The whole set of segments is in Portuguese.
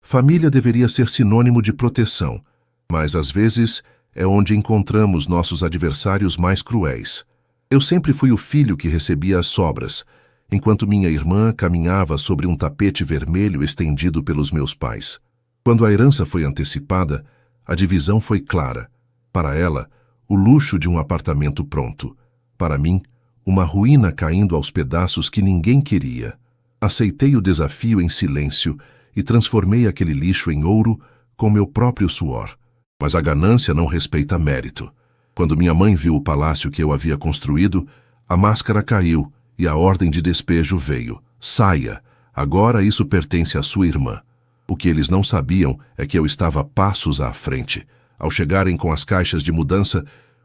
Família deveria ser sinônimo de proteção, mas às vezes é onde encontramos nossos adversários mais cruéis. Eu sempre fui o filho que recebia as sobras, enquanto minha irmã caminhava sobre um tapete vermelho estendido pelos meus pais. Quando a herança foi antecipada, a divisão foi clara. Para ela, o luxo de um apartamento pronto. Para mim, uma ruína caindo aos pedaços que ninguém queria. Aceitei o desafio em silêncio e transformei aquele lixo em ouro com meu próprio suor. Mas a ganância não respeita mérito. Quando minha mãe viu o palácio que eu havia construído, a máscara caiu e a ordem de despejo veio. Saia! Agora isso pertence à sua irmã. O que eles não sabiam é que eu estava passos à frente. Ao chegarem com as caixas de mudança,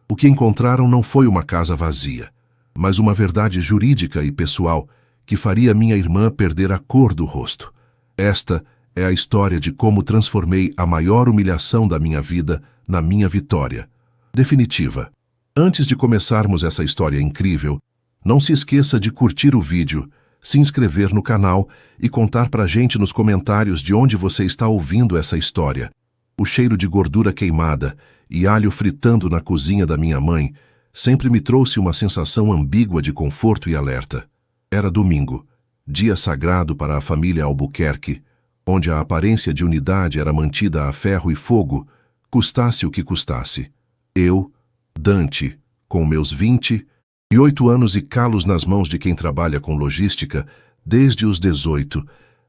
o que encontraram não foi uma casa vazia, mas uma verdade jurídica e pessoal que faria minha irmã perder a cor do rosto. Esta é a história de como transformei a maior humilhação da minha vida na minha vitória definitiva. Antes de começarmos essa história incrível, não se esqueça de curtir o vídeo, se inscrever no canal e contar pra gente nos comentários de onde você está ouvindo essa história. O cheiro de gordura queimada e alho fritando na cozinha da minha mãe sempre me trouxe uma sensação ambígua de conforto e alerta. Era domingo, dia sagrado para a família Albuquerque, onde a aparência de unidade era mantida a ferro e fogo, custasse o que custasse. Eu, Dante, com meus 28 anos e calos nas mãos de quem trabalha com logística, desde os 18,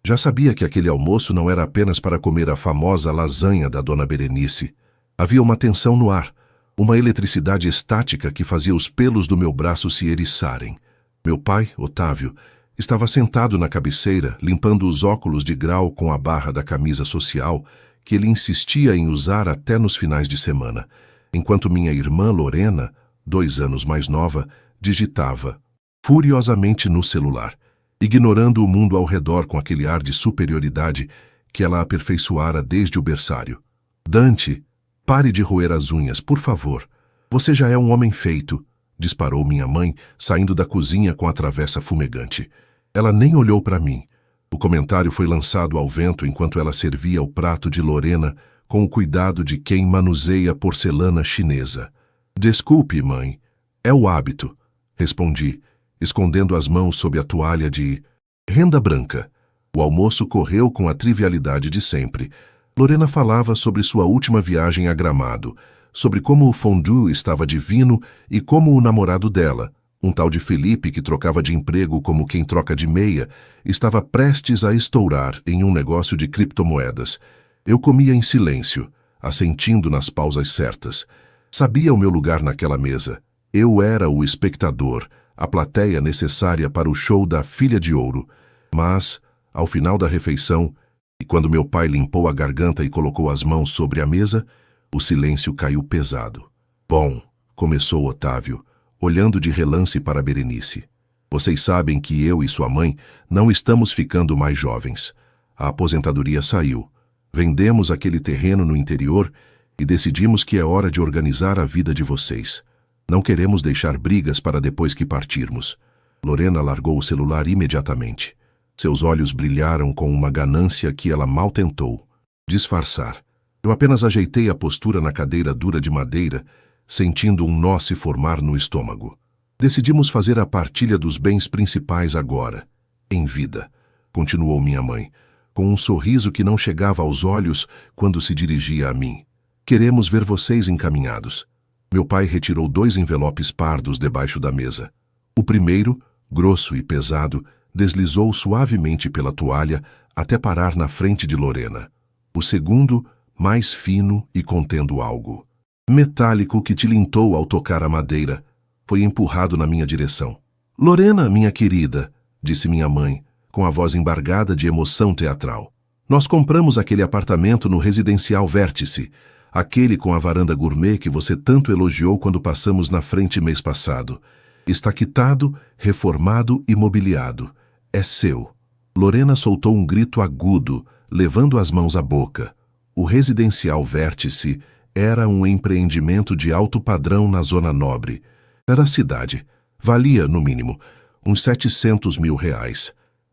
já sabia que aquele almoço não era apenas para comer a famosa lasanha da Dona Berenice. Havia uma tensão no ar, uma eletricidade estática que fazia os pelos do meu braço se eriçarem. Meu pai, Otávio, estava sentado na cabeceira, limpando os óculos de grau com a barra da camisa social que ele insistia em usar até nos finais de semana, enquanto minha irmã Lorena, 2 anos mais nova, digitava furiosamente no celular, ignorando o mundo ao redor com aquele ar de superioridade que ela aperfeiçoara desde o berçário. Dante, pare de roer as unhas, por favor. Você já é um homem feito, disparou minha mãe, saindo da cozinha com a travessa fumegante. Ela nem olhou para mim. O comentário foi lançado ao vento enquanto ela servia o prato de Lorena com o cuidado de quem manuseia porcelana chinesa. Desculpe, mãe. É o hábito, respondi, escondendo as mãos sob a toalha de renda branca. O almoço correu com a trivialidade de sempre. Lorena falava sobre sua última viagem a Gramado, sobre como o fondue estava divino e como o namorado dela, um tal de Felipe que trocava de emprego como quem troca de meia, estava prestes a estourar em um negócio de criptomoedas. Eu comia em silêncio, assentindo nas pausas certas. Sabia o meu lugar naquela mesa. Eu era o espectador, a plateia necessária para o show da Filha de Ouro. Mas, ao final da refeição, e quando meu pai limpou a garganta e colocou as mãos sobre a mesa, o silêncio caiu pesado. Bom, começou Otávio, olhando de relance para Berenice. Vocês sabem que eu e sua mãe não estamos ficando mais jovens. A aposentadoria saiu. Vendemos aquele terreno no interior e decidimos que é hora de organizar a vida de vocês. Não queremos deixar brigas para depois que partirmos. Lorena largou o celular imediatamente. Seus olhos brilharam com uma ganância que ela mal tentou disfarçar. Eu apenas ajeitei a postura na cadeira dura de madeira, sentindo um nó se formar no estômago. Decidimos fazer a partilha dos bens principais agora, em vida, continuou minha mãe, com um sorriso que não chegava aos olhos quando se dirigia a mim. Queremos ver vocês encaminhados. Meu pai retirou 2 envelopes pardos debaixo da mesa. O primeiro, grosso e pesado, deslizou suavemente pela toalha até parar na frente de Lorena. O segundo, mais fino e contendo algo metálico que tilintou ao tocar a madeira, foi empurrado na minha direção. Lorena, minha querida, disse minha mãe, com a voz embargada de emoção teatral. Nós compramos aquele apartamento no Residencial Vértice, aquele com a varanda gourmet que você tanto elogiou quando passamos na frente mês passado. Está quitado, reformado e mobiliado. É seu. Lorena soltou um grito agudo, levando as mãos à boca. O Residencial Vértice era um empreendimento de alto padrão na Zona Nobre. Era a cidade. Valia, no mínimo, uns R$ 700 mil.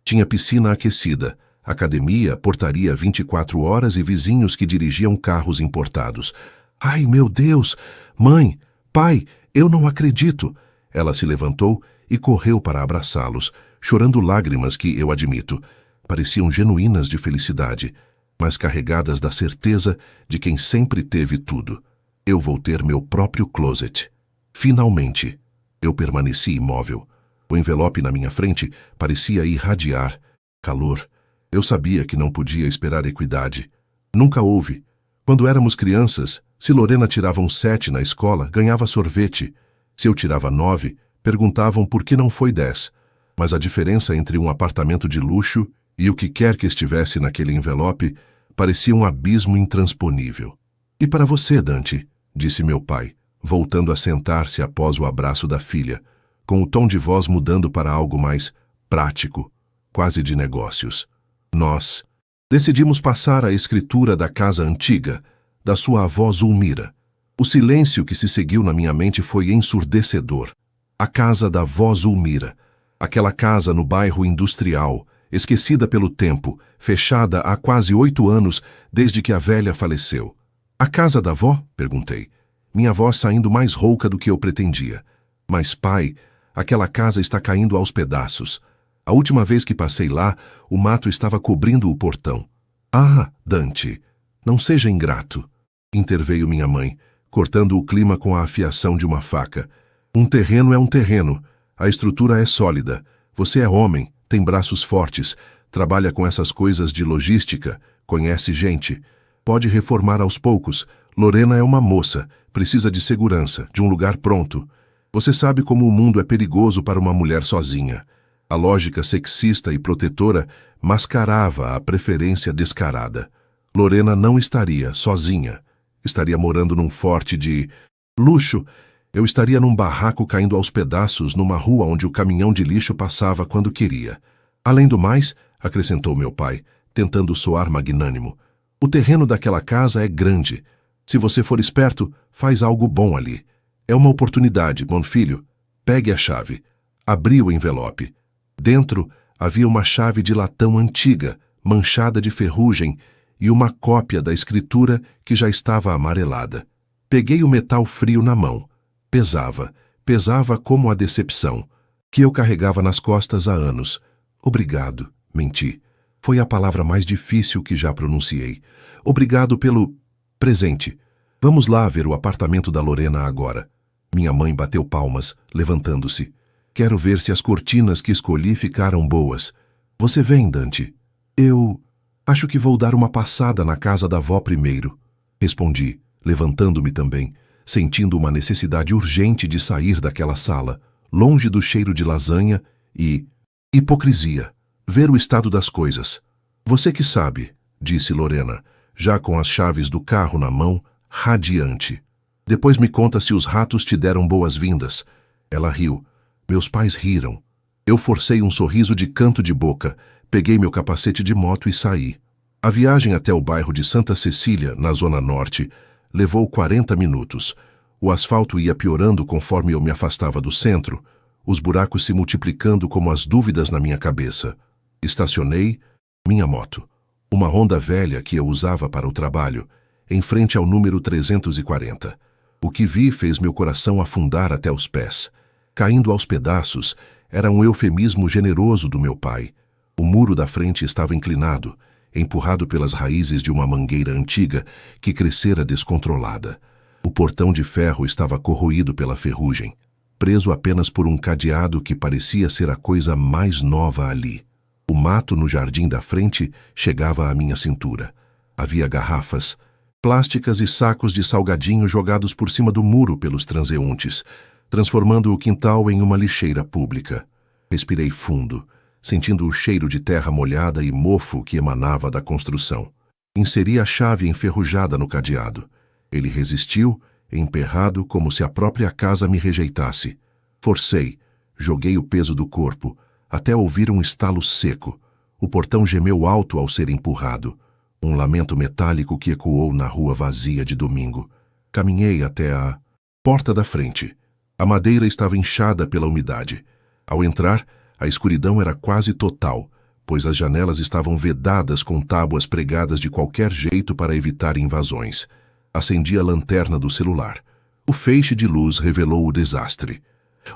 Tinha piscina aquecida, Academia, portaria 24 horas e vizinhos que dirigiam carros importados. Ai, meu Deus! Mãe! Pai! Eu não acredito! Ela se levantou e correu para abraçá-los, chorando lágrimas que, eu admito, pareciam genuínas de felicidade, mas carregadas da certeza de quem sempre teve tudo. Eu vou ter meu próprio closet. Finalmente! Eu permaneci imóvel. O envelope na minha frente parecia irradiar calor. Eu sabia que não podia esperar equidade. Nunca houve. Quando éramos crianças, se Lorena tirava um 7 na escola, ganhava sorvete. Se eu tirava 9, perguntavam por que não foi 10. Mas a diferença entre um apartamento de luxo e o que quer que estivesse naquele envelope parecia um abismo intransponível. E para você, Dante, disse meu pai, voltando a sentar-se após o abraço da filha, com o tom de voz mudando para algo mais prático, quase de negócios. Nós decidimos passar a escritura da casa antiga, da sua avó Zulmira. O silêncio que se seguiu na minha mente foi ensurdecedor. A casa da avó Zulmira, aquela casa no bairro industrial, esquecida pelo tempo, fechada há quase 8 anos desde que a velha faleceu. A casa da avó? Perguntei. Minha voz saindo mais rouca do que eu pretendia. Mas, pai, aquela casa está caindo aos pedaços. A última vez que passei lá, o mato estava cobrindo o portão. Ah, Dante, não seja ingrato, interveio minha mãe, cortando o clima com a afiação de uma faca. Um terreno é um terreno. A estrutura é sólida. Você é homem, tem braços fortes, trabalha com essas coisas de logística, conhece gente. Pode reformar aos poucos. Lorena é uma moça, precisa de segurança, de um lugar pronto. Você sabe como o mundo é perigoso para uma mulher sozinha. A lógica sexista e protetora mascarava a preferência descarada. Lorena não estaria sozinha. Estaria morando num forte de luxo. Eu estaria num barraco caindo aos pedaços numa rua onde o caminhão de lixo passava quando queria. Além do mais, acrescentou meu pai, tentando soar magnânimo, o terreno daquela casa é grande. Se você for esperto, faz algo bom ali. É uma oportunidade, bom filho. Pegue a chave. Abri o envelope. Dentro havia uma chave de latão antiga, manchada de ferrugem, e uma cópia da escritura que já estava amarelada. Peguei o metal frio na mão. Pesava como a decepção, que eu carregava nas costas há anos. Obrigado, menti. Foi a palavra mais difícil que já pronunciei. Obrigado pelo presente. Vamos lá ver o apartamento da Lorena agora. Minha mãe bateu palmas, levantando-se. Quero ver se as cortinas que escolhi ficaram boas. Você vem, Dante? Eu acho que vou dar uma passada na casa da avó primeiro. Respondi, levantando-me também, sentindo uma necessidade urgente de sair daquela sala, longe do cheiro de lasanha e hipocrisia. Ver o estado das coisas. Você que sabe, disse Lorena, já com as chaves do carro na mão, radiante. Depois me conta se os ratos te deram boas-vindas. Ela riu. Meus pais riram. Eu forcei um sorriso de canto de boca, peguei meu capacete de moto e saí. A viagem até o bairro de Santa Cecília, na Zona Norte, levou 40 minutos. O asfalto ia piorando conforme eu me afastava do centro, os buracos se multiplicando como as dúvidas na minha cabeça. Estacionei minha moto, uma Honda velha que eu usava para o trabalho, em frente ao número 340. O que vi fez meu coração afundar até os pés. Caindo aos pedaços, era um eufemismo generoso do meu pai. O muro da frente estava inclinado, empurrado pelas raízes de uma mangueira antiga que crescera descontrolada. O portão de ferro estava corroído pela ferrugem, preso apenas por um cadeado que parecia ser a coisa mais nova ali. O mato no jardim da frente chegava à minha cintura. Havia garrafas plásticas e sacos de salgadinho jogados por cima do muro pelos transeuntes, transformando o quintal em uma lixeira pública. Respirei fundo, sentindo o cheiro de terra molhada e mofo que emanava da construção. Inseri a chave enferrujada no cadeado. Ele resistiu, emperrado como se a própria casa me rejeitasse. Forcei, joguei o peso do corpo, até ouvir um estalo seco. O portão gemeu alto ao ser empurrado. Um lamento metálico que ecoou na rua vazia de domingo. Caminhei até a porta da frente. A madeira estava inchada pela umidade. Ao entrar, a escuridão era quase total, pois as janelas estavam vedadas com tábuas pregadas de qualquer jeito para evitar invasões. Acendi a lanterna do celular. O feixe de luz revelou o desastre.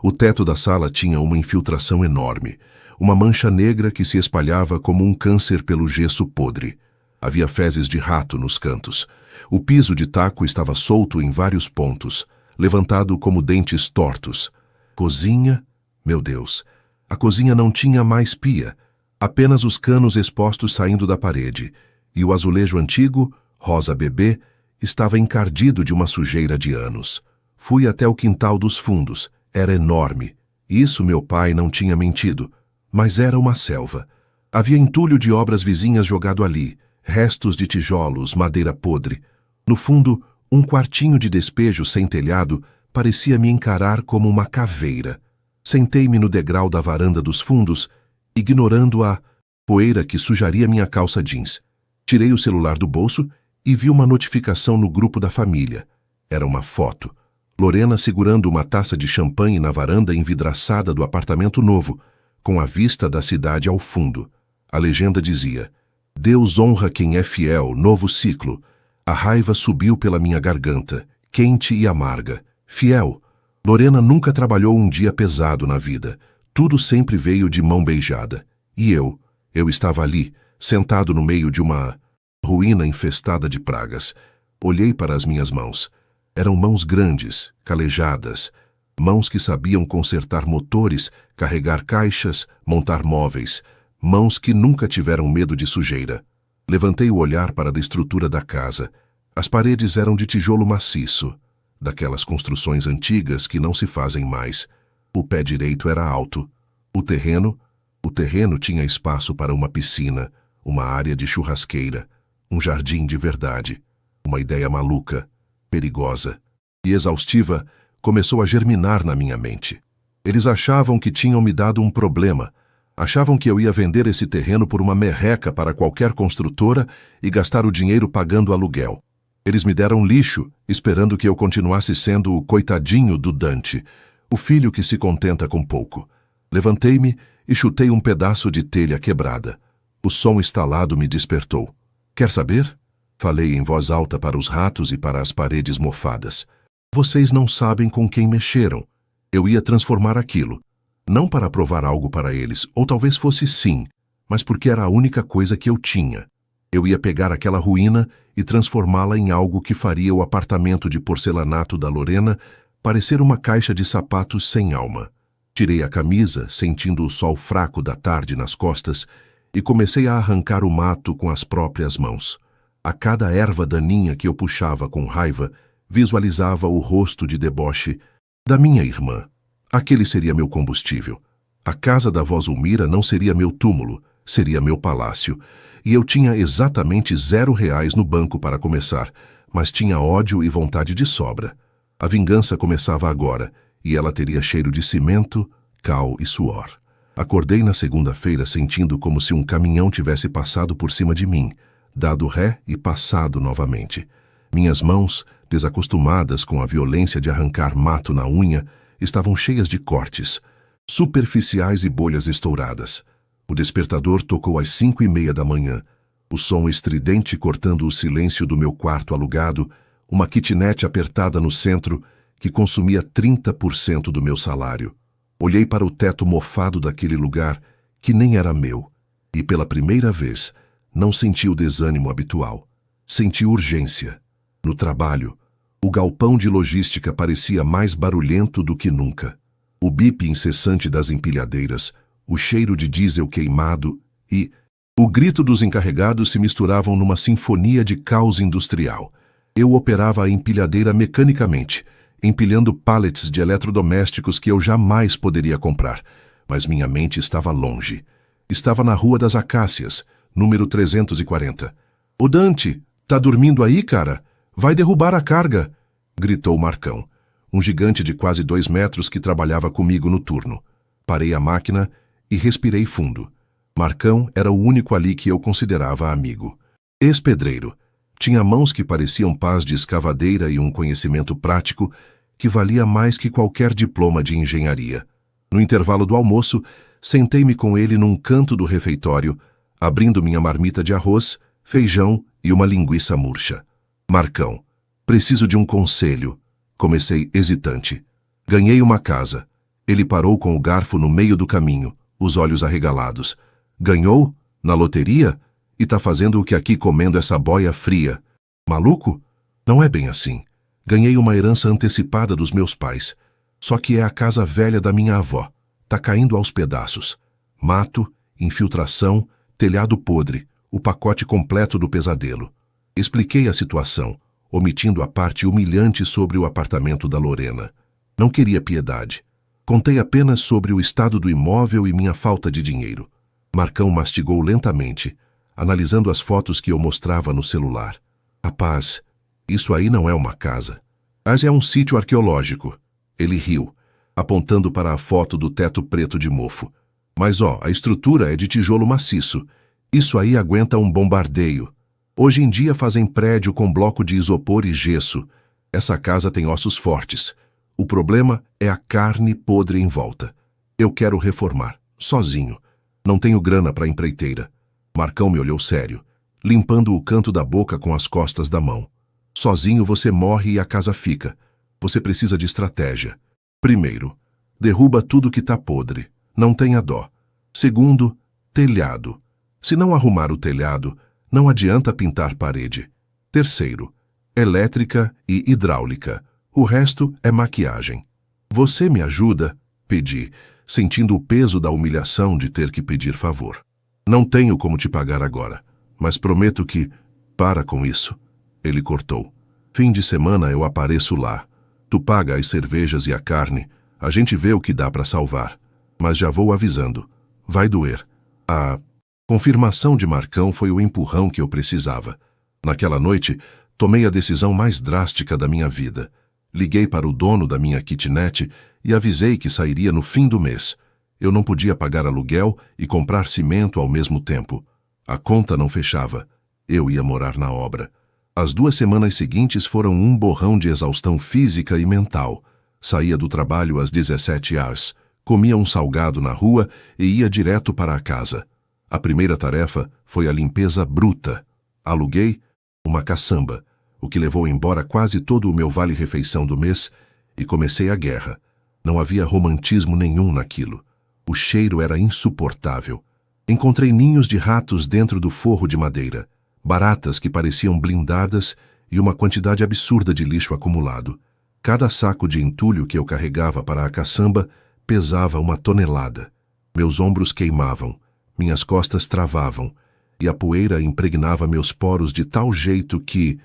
O teto da sala tinha uma infiltração enorme, uma mancha negra que se espalhava como um câncer pelo gesso podre. Havia fezes de rato nos cantos. O piso de taco estava solto em vários pontos, levantado como dentes tortos. Cozinha? Meu Deus! A cozinha não tinha mais pia, apenas os canos expostos saindo da parede, e o azulejo antigo, rosa bebê, estava encardido de uma sujeira de anos. Fui até o quintal dos fundos. Era enorme. Isso meu pai não tinha mentido. Mas era uma selva. Havia entulho de obras vizinhas jogado ali, restos de tijolos, madeira podre. No fundo, um quartinho de despejo sem telhado parecia me encarar como uma caveira. Sentei-me no degrau da varanda dos fundos, ignorando a poeira que sujaria minha calça jeans. Tirei o celular do bolso e vi uma notificação no grupo da família. Era uma foto. Lorena segurando uma taça de champanhe na varanda envidraçada do apartamento novo, com a vista da cidade ao fundo. A legenda dizia: Deus honra quem é fiel, novo ciclo. A raiva subiu pela minha garganta, quente e amarga. Fiel. Lorena nunca trabalhou um dia pesado na vida. Tudo sempre veio de mão beijada. E eu estava ali, sentado no meio de uma ruína infestada de pragas. Olhei para as minhas mãos. Eram mãos grandes, calejadas, mãos que sabiam consertar motores, carregar caixas, montar móveis, mãos que nunca tiveram medo de sujeira. Levantei o olhar para a estrutura da casa. As paredes eram de tijolo maciço, daquelas construções antigas que não se fazem mais. O pé direito era alto. O terreno tinha espaço para uma piscina, uma área de churrasqueira, um jardim de verdade. Uma ideia maluca, perigosa e exaustiva começou a germinar na minha mente. Eles achavam que tinham me dado um problema. Achavam que eu ia vender esse terreno por uma merreca para qualquer construtora e gastar o dinheiro pagando aluguel. Eles me deram lixo, esperando que eu continuasse sendo o coitadinho do Dante, o filho que se contenta com pouco. Levantei-me e chutei um pedaço de telha quebrada. O som estalado me despertou. Quer saber? Falei em voz alta para os ratos e para as paredes mofadas. Vocês não sabem com quem mexeram. Eu ia transformar aquilo. Não para provar algo para eles, ou talvez fosse sim, mas porque era a única coisa que eu tinha. Eu ia pegar aquela ruína e transformá-la em algo que faria o apartamento de porcelanato da Lorena parecer uma caixa de sapatos sem alma. Tirei a camisa, sentindo o sol fraco da tarde nas costas, e comecei a arrancar o mato com as próprias mãos. A cada erva daninha que eu puxava com raiva, visualizava o rosto de deboche da minha irmã. Aquele seria meu combustível. A casa da vó Zulmira não seria meu túmulo, seria meu palácio. E eu tinha exatamente R$0 no banco para começar, mas tinha ódio e vontade de sobra. A vingança começava agora, e ela teria cheiro de cimento, cal e suor. Acordei na segunda-feira sentindo como se um caminhão tivesse passado por cima de mim, dado ré e passado novamente. Minhas mãos, desacostumadas com a violência de arrancar mato na unha, estavam cheias de cortes, superficiais e bolhas estouradas. O despertador tocou às 5:30 da manhã. O som estridente cortando o silêncio do meu quarto alugado, uma kitnet apertada no centro que consumia 30% do meu salário. Olhei para o teto mofado daquele lugar que nem era meu, e pela primeira vez não senti o desânimo habitual. Senti urgência. No trabalho, o galpão de logística parecia mais barulhento do que nunca. O bip incessante das empilhadeiras, o cheiro de diesel queimado e o grito dos encarregados se misturavam numa sinfonia de caos industrial. Eu operava a empilhadeira mecanicamente, empilhando pallets de eletrodomésticos que eu jamais poderia comprar, mas minha mente estava longe. Estava na Rua das Acácias, número 340. "Ô Dante, tá dormindo aí, cara? Vai derrubar a carga!" gritou Marcão, um gigante de quase 2 metros que trabalhava comigo no turno. Parei a máquina e respirei fundo. Marcão era o único ali que eu considerava amigo. Ex-pedreiro. Tinha mãos que pareciam pás de escavadeira e um conhecimento prático que valia mais que qualquer diploma de engenharia. No intervalo do almoço, Sentei-me com ele num canto do refeitório, abrindo minha marmita de arroz, feijão e uma linguiça murcha. Marcão, preciso de um conselho. Comecei hesitante. Ganhei uma casa. Ele parou com o garfo no meio do caminho, os olhos arregalados. Ganhou? Na loteria? E tá fazendo o que aqui comendo essa boia fria? Maluco? Não é bem assim. Ganhei uma herança antecipada dos meus pais. Só que é a casa velha da minha avó. Tá caindo aos pedaços. Mato, infiltração, telhado podre, o pacote completo do pesadelo. Expliquei a situação, omitindo a parte humilhante sobre o apartamento da Lorena. Não queria piedade. Contei apenas sobre o estado do imóvel e minha falta de dinheiro. Marcão mastigou lentamente, analisando as fotos que eu mostrava no celular. Rapaz, isso aí não é uma casa. Mas é um sítio arqueológico. Ele riu, apontando para a foto do teto preto de mofo. Mas a estrutura é de tijolo maciço. Isso aí aguenta um bombardeio. Hoje em dia fazem prédio com bloco de isopor e gesso. Essa casa tem ossos fortes. O problema é a carne podre em volta. Eu quero reformar, sozinho. Não tenho grana para empreiteira. Marcão me olhou sério, limpando o canto da boca com as costas da mão. Sozinho você morre e a casa fica. Você precisa de estratégia. Primeiro, derruba tudo que tá podre. Não tenha dó. Segundo, telhado. Se não arrumar o telhado, não adianta pintar parede. Terceiro, elétrica e hidráulica. O resto é maquiagem. Você me ajuda? Pedi, sentindo o peso da humilhação de ter que pedir favor. Não tenho como te pagar agora, mas prometo que... Para com isso. Ele cortou. Fim de semana eu apareço lá. Tu paga as cervejas e a carne. A gente vê o que dá para salvar. Mas já vou avisando. Vai doer. A confirmação de Marcão foi o empurrão que eu precisava. Naquela noite, tomei a decisão mais drástica da minha vida. Liguei para o dono da minha kitnet e avisei que sairia no fim do mês. Eu não podia pagar aluguel e comprar cimento ao mesmo tempo. A conta não fechava. Eu ia morar na obra. As 2 semanas seguintes foram um borrão de exaustão física e mental. Saía do trabalho às 17 horas, comia um salgado na rua e ia direto para a casa. A primeira tarefa foi a limpeza bruta. Aluguei uma caçamba, o que levou embora quase todo o meu vale-refeição do mês, e comecei a guerra. Não havia romantismo nenhum naquilo. O cheiro era insuportável. Encontrei ninhos de ratos dentro do forro de madeira, baratas que pareciam blindadas e uma quantidade absurda de lixo acumulado. Cada saco de entulho que eu carregava para a caçamba pesava 1 tonelada. Meus ombros queimavam, minhas costas travavam, e a poeira impregnava meus poros de tal jeito que,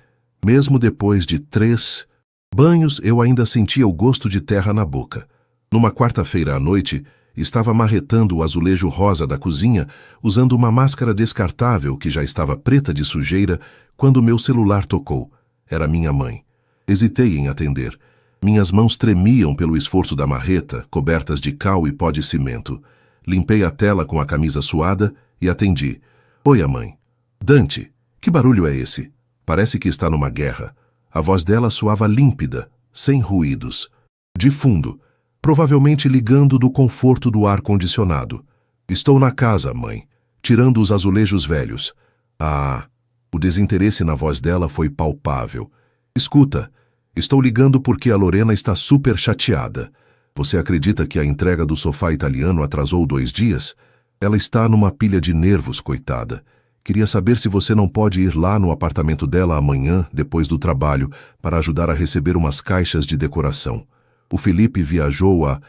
mesmo depois de 3 banhos, eu ainda sentia o gosto de terra na boca. Numa quarta-feira à noite, estava marretando o azulejo rosa da cozinha, usando uma máscara descartável que já estava preta de sujeira, quando meu celular tocou. Era minha mãe. Hesitei em atender. Minhas mãos tremiam pelo esforço da marreta, cobertas de cal e pó de cimento. Limpei a tela com a camisa suada e atendi. Oi, mãe. Dante, que barulho é esse? Parece que está numa guerra. A voz dela soava límpida, sem ruídos. De fundo, provavelmente ligando do conforto do ar-condicionado. Estou na casa, mãe, tirando os azulejos velhos. O desinteresse na voz dela foi palpável. Escuta, estou ligando porque a Lorena está super chateada. Você acredita que a entrega do sofá italiano atrasou 2 dias? Ela está numa pilha de nervos, coitada. Queria saber se você não pode ir lá no apartamento dela amanhã, depois do trabalho, para ajudar a receber umas caixas de decoração. O Felipe viajou a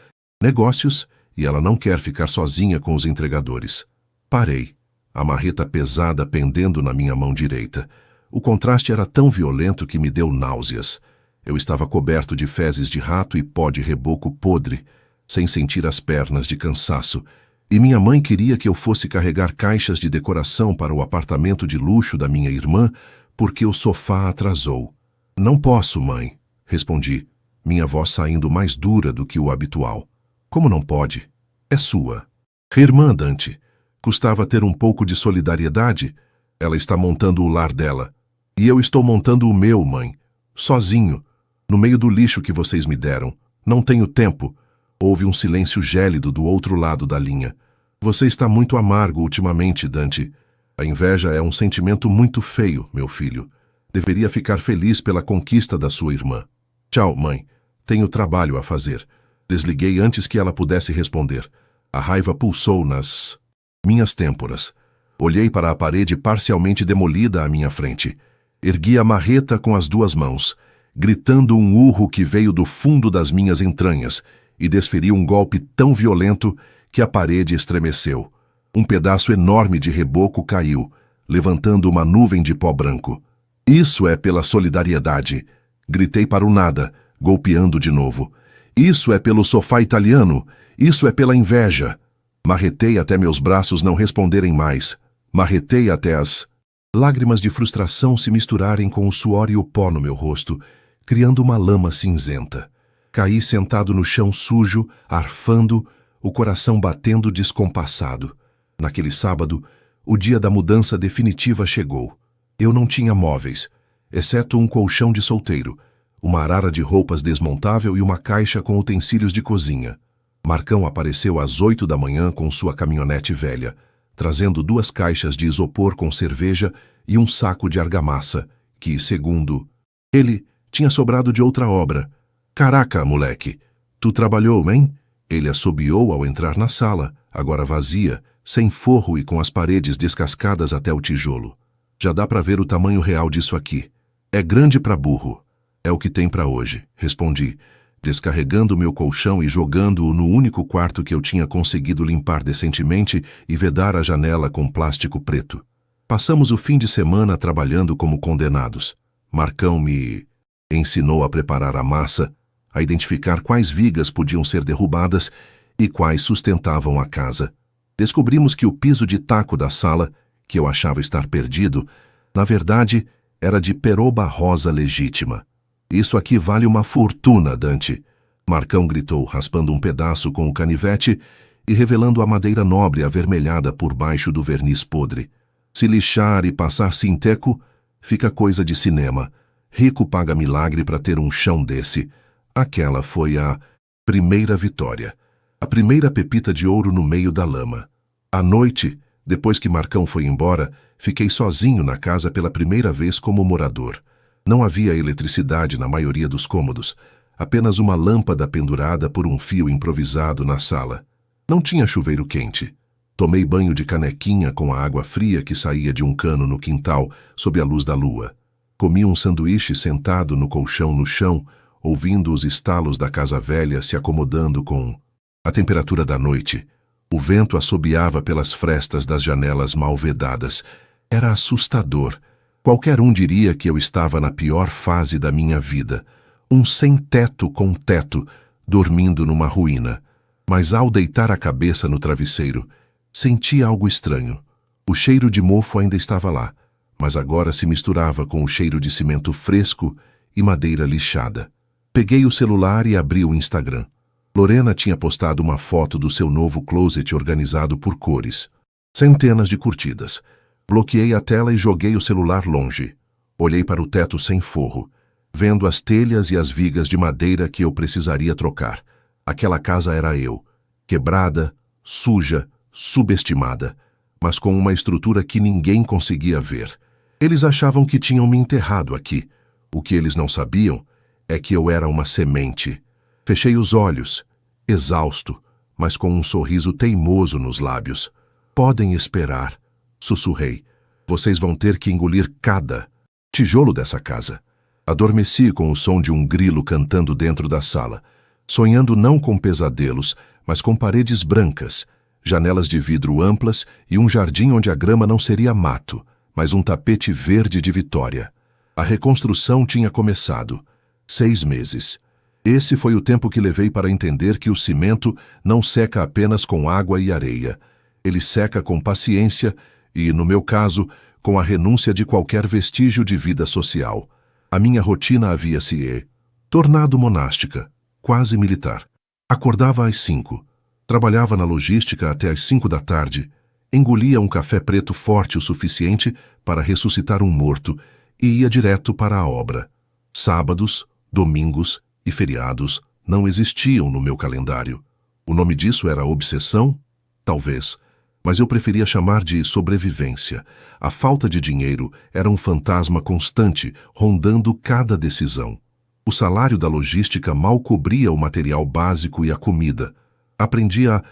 negócios e ela não quer ficar sozinha com os entregadores. Parei, a marreta pesada pendendo na minha mão direita. O contraste era tão violento que me deu náuseas. Eu estava coberto de fezes de rato e pó de reboco podre, sem sentir as pernas de cansaço, e minha mãe queria que eu fosse carregar caixas de decoração para o apartamento de luxo da minha irmã, porque o sofá atrasou. Não posso, mãe, respondi, minha voz saindo mais dura do que o habitual. Como não pode? É sua. Irmã, Dante. Custava ter um pouco de solidariedade? Ela está montando o lar dela. E eu estou montando o meu, mãe. Sozinho. No meio do lixo que vocês me deram. Não tenho tempo. Houve um silêncio gélido do outro lado da linha. Você está muito amargo ultimamente, Dante. A inveja é um sentimento muito feio, meu filho. Deveria ficar feliz pela conquista da sua irmã. Tchau, mãe. Tenho trabalho a fazer. Desliguei antes que ela pudesse responder. A raiva pulsou nas minhas têmporas. Olhei para a parede parcialmente demolida à minha frente. Ergui a marreta com as duas mãos, gritando um urro que veio do fundo das minhas entranhas, e desferi um golpe tão violento que a parede estremeceu. Um pedaço enorme de reboco caiu, levantando uma nuvem de pó branco. Isso é pela solidariedade. Gritei para o nada, golpeando de novo. Isso é pelo sofá italiano. Isso é pela inveja. Marretei até meus braços não responderem mais. Marretei até as lágrimas de frustração se misturarem com o suor e o pó no meu rosto, criando uma lama cinzenta. Caí sentado no chão sujo, arfando, o coração batendo descompassado. Naquele sábado, o dia da mudança definitiva chegou. Eu não tinha móveis, exceto um colchão de solteiro, uma arara de roupas desmontável e uma caixa com utensílios de cozinha. Marcão apareceu às 8 da manhã com sua caminhonete velha, trazendo 2 caixas de isopor com cerveja e um saco de argamassa, que, segundo ele, tinha sobrado de outra obra. Caraca, moleque, tu trabalhou, hein? Ele assobiou ao entrar na sala, agora vazia, sem forro e com as paredes descascadas até o tijolo. Já dá para ver o tamanho real disso aqui. É grande para burro. É o que tem para hoje, respondi, descarregando meu colchão e jogando-o no único quarto que eu tinha conseguido limpar decentemente e vedar a janela com plástico preto. Passamos o fim de semana trabalhando como condenados. Marcão me ensinou a preparar a massa, a identificar quais vigas podiam ser derrubadas e quais sustentavam a casa. Descobrimos que o piso de taco da sala, que eu achava estar perdido, na verdade era de peroba rosa legítima. Isso aqui vale uma fortuna, Dante. Marcão gritou, raspando um pedaço com o canivete e revelando a madeira nobre avermelhada por baixo do verniz podre. Se lixar e passar sinteco, fica coisa de cinema. Rico paga milagre para ter um chão desse. Aquela foi a primeira vitória. A primeira pepita de ouro no meio da lama. À noite, depois que Marcão foi embora, fiquei sozinho na casa pela primeira vez como morador. Não havia eletricidade na maioria dos cômodos, apenas uma lâmpada pendurada por um fio improvisado na sala. Não tinha chuveiro quente. Tomei banho de canequinha com a água fria que saía de um cano no quintal, sob a luz da lua. Comi um sanduíche sentado no colchão no chão, ouvindo os estalos da casa velha se acomodando com a temperatura da noite. O vento assobiava pelas frestas das janelas mal vedadas. Era assustador. Qualquer um diria que eu estava na pior fase da minha vida, um sem-teto com teto, dormindo numa ruína. Mas ao deitar a cabeça no travesseiro, senti algo estranho. O cheiro de mofo ainda estava lá, mas agora se misturava com o cheiro de cimento fresco e madeira lixada. Peguei o celular e abri o Instagram. Lorena tinha postado uma foto do seu novo closet organizado por cores. Centenas de curtidas. Bloqueei a tela e joguei o celular longe. Olhei para o teto sem forro, vendo as telhas e as vigas de madeira que eu precisaria trocar. Aquela casa era eu, quebrada, suja, subestimada, mas com uma estrutura que ninguém conseguia ver. Eles achavam que tinham me enterrado aqui. O que eles não sabiam é que eu era uma semente. Fechei os olhos, exausto, mas com um sorriso teimoso nos lábios. Podem esperar. Sussurrei. Vocês vão ter que engolir cada tijolo dessa casa. Adormeci com o som de um grilo cantando dentro da sala, sonhando não com pesadelos, mas com paredes brancas, janelas de vidro amplas e um jardim onde a grama não seria mato, mas um tapete verde de vitória. A reconstrução tinha começado. 6 meses. Esse foi o tempo que levei para entender que o cimento não seca apenas com água e areia. Ele seca com paciência e, no meu caso, com a renúncia de qualquer vestígio de vida social. A minha rotina havia se tornado monástica, quase militar. Acordava às 5, trabalhava na logística até às 5 da tarde, engolia um café preto forte o suficiente para ressuscitar um morto e ia direto para a obra. Sábados, domingos e feriados não existiam no meu calendário. O nome disso era obsessão? Talvez. mas eu preferia chamar de sobrevivência. A falta de dinheiro era um fantasma constante, rondando cada decisão. O salário da logística mal cobria o material básico e a comida. Aprendi a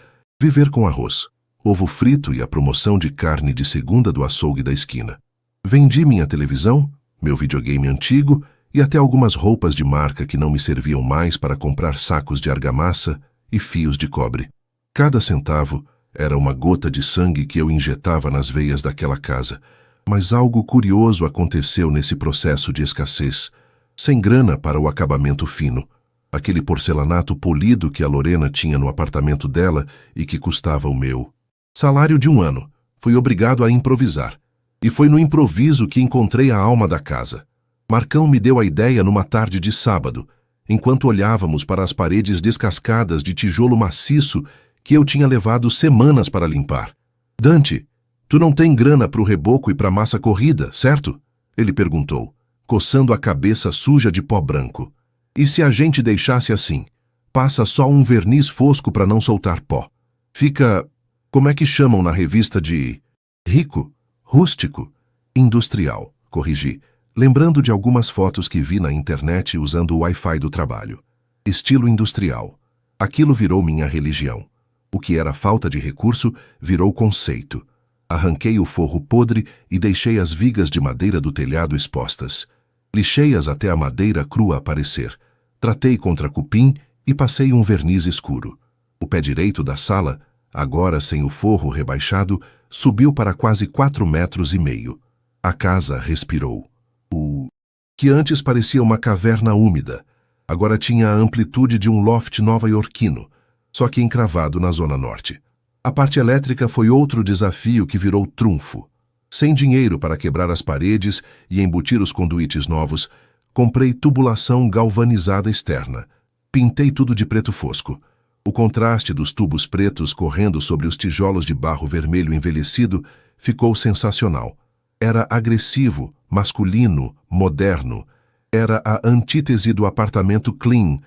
viver com arroz, ovo frito e a promoção de carne de segunda do açougue da esquina. Vendi minha televisão, meu videogame antigo e até algumas roupas de marca que não me serviam mais para comprar sacos de argamassa e fios de cobre. Cada centavo era uma gota de sangue que eu injetava nas veias daquela casa. Mas algo curioso aconteceu nesse processo de escassez. Sem grana para o acabamento fino. Aquele porcelanato polido que a Lorena tinha no apartamento dela e que custava o meu. Salário de 1 ano. Fui obrigado a improvisar. E foi no improviso que encontrei a alma da casa. Marcão me deu a ideia numa tarde de sábado, enquanto olhávamos para as paredes descascadas de tijolo maciço que eu tinha levado semanas para limpar. Dante, tu não tem grana para o reboco e para a massa corrida, certo? Ele perguntou, coçando a cabeça suja de pó branco. E se a gente deixasse assim? Passa só um verniz fosco para não soltar pó. Fica, como é que chamam na revista de rico, rústico, industrial, corrigi, lembrando de algumas fotos que vi na internet usando o Wi-Fi do trabalho. Estilo industrial. Aquilo virou minha religião. O que era falta de recurso virou conceito. Arranquei o forro podre e deixei as vigas de madeira do telhado expostas. Lixei-as até a madeira crua aparecer. Tratei contra cupim e passei um verniz escuro. O pé direito da sala, agora sem o forro rebaixado, subiu para quase 4,5 metros. A casa respirou. O que antes parecia uma caverna úmida, agora tinha a amplitude de um loft nova-iorquino, só que encravado na zona norte. A parte elétrica foi outro desafio que virou trunfo. Sem dinheiro para quebrar as paredes e embutir os conduítes novos, comprei tubulação galvanizada externa. Pintei tudo de preto fosco. O contraste dos tubos pretos correndo sobre os tijolos de barro vermelho envelhecido ficou sensacional. Era agressivo, masculino, moderno. Era a antítese do apartamento clean,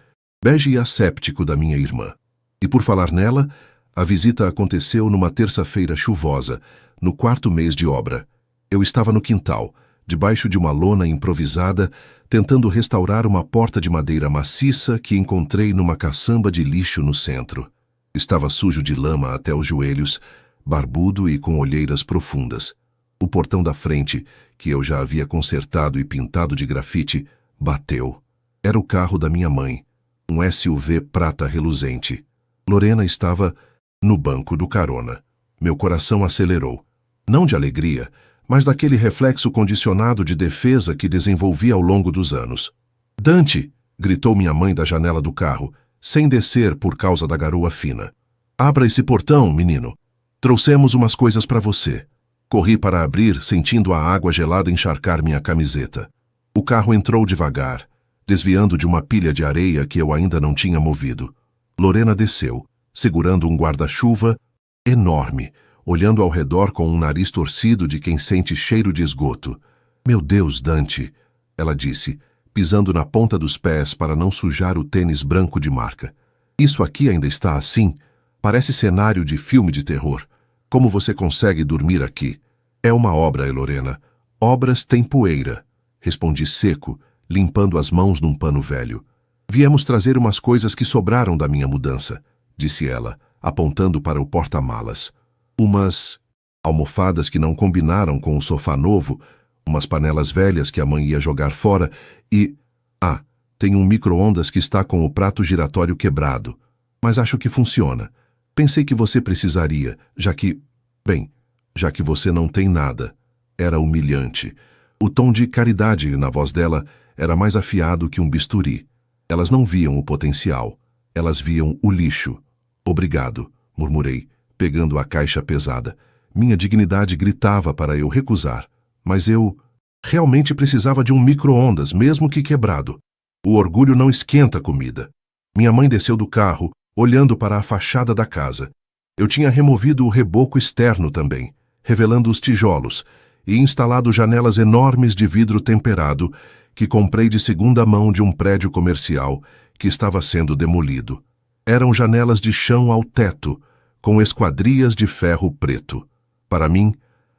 bege e asséptico da minha irmã. E por falar nela, a visita aconteceu numa terça-feira chuvosa, no 4º mês de obra. Eu estava no quintal, debaixo de uma lona improvisada, tentando restaurar uma porta de madeira maciça que encontrei numa caçamba de lixo no centro. Estava sujo de lama até os joelhos, barbudo e com olheiras profundas. O portão da frente, que eu já havia consertado e pintado de grafite, bateu. Era o carro da minha mãe, um SUV prata reluzente. Lorena estava no banco do carona. Meu coração acelerou. Não de alegria, mas daquele reflexo condicionado de defesa que desenvolvi ao longo dos anos. Dante! Gritou minha mãe da janela do carro, sem descer por causa da garoa fina. Abra esse portão, menino. Trouxemos umas coisas para você. Corri para abrir, sentindo a água gelada encharcar minha camiseta. O carro entrou devagar, desviando de uma pilha de areia que eu ainda não tinha movido. Lorena desceu, segurando um guarda-chuva enorme, olhando ao redor com um nariz torcido de quem sente cheiro de esgoto. Meu Deus, Dante, ela disse, pisando na ponta dos pés para não sujar o tênis branco de marca. Isso aqui ainda está assim? Parece cenário de filme de terror. Como você consegue dormir aqui? É uma obra, Lorena. Obras têm poeira. Respondi seco, limpando as mãos num pano velho. Viemos trazer umas coisas que sobraram da minha mudança, disse ela, apontando para o porta-malas. Umas almofadas que não combinaram com o sofá novo, umas panelas velhas que a mãe ia jogar fora e... tem um micro-ondas que está com o prato giratório quebrado, mas acho que funciona. Pensei que você precisaria, já que você não tem nada. Era humilhante. O tom de caridade na voz dela era mais afiado que um bisturi. Elas não viam o potencial. Elas viam o lixo. Obrigado, murmurei, pegando a caixa pesada. Minha dignidade gritava para eu recusar. Mas eu realmente precisava de um micro-ondas, mesmo que quebrado. O orgulho não esquenta comida. Minha mãe desceu do carro, olhando para a fachada da casa. Eu tinha removido o reboco externo também, revelando os tijolos, e instalado janelas enormes de vidro temperado que comprei de segunda mão de um prédio comercial que estava sendo demolido. Eram janelas de chão ao teto, com esquadrias de ferro preto. Para mim,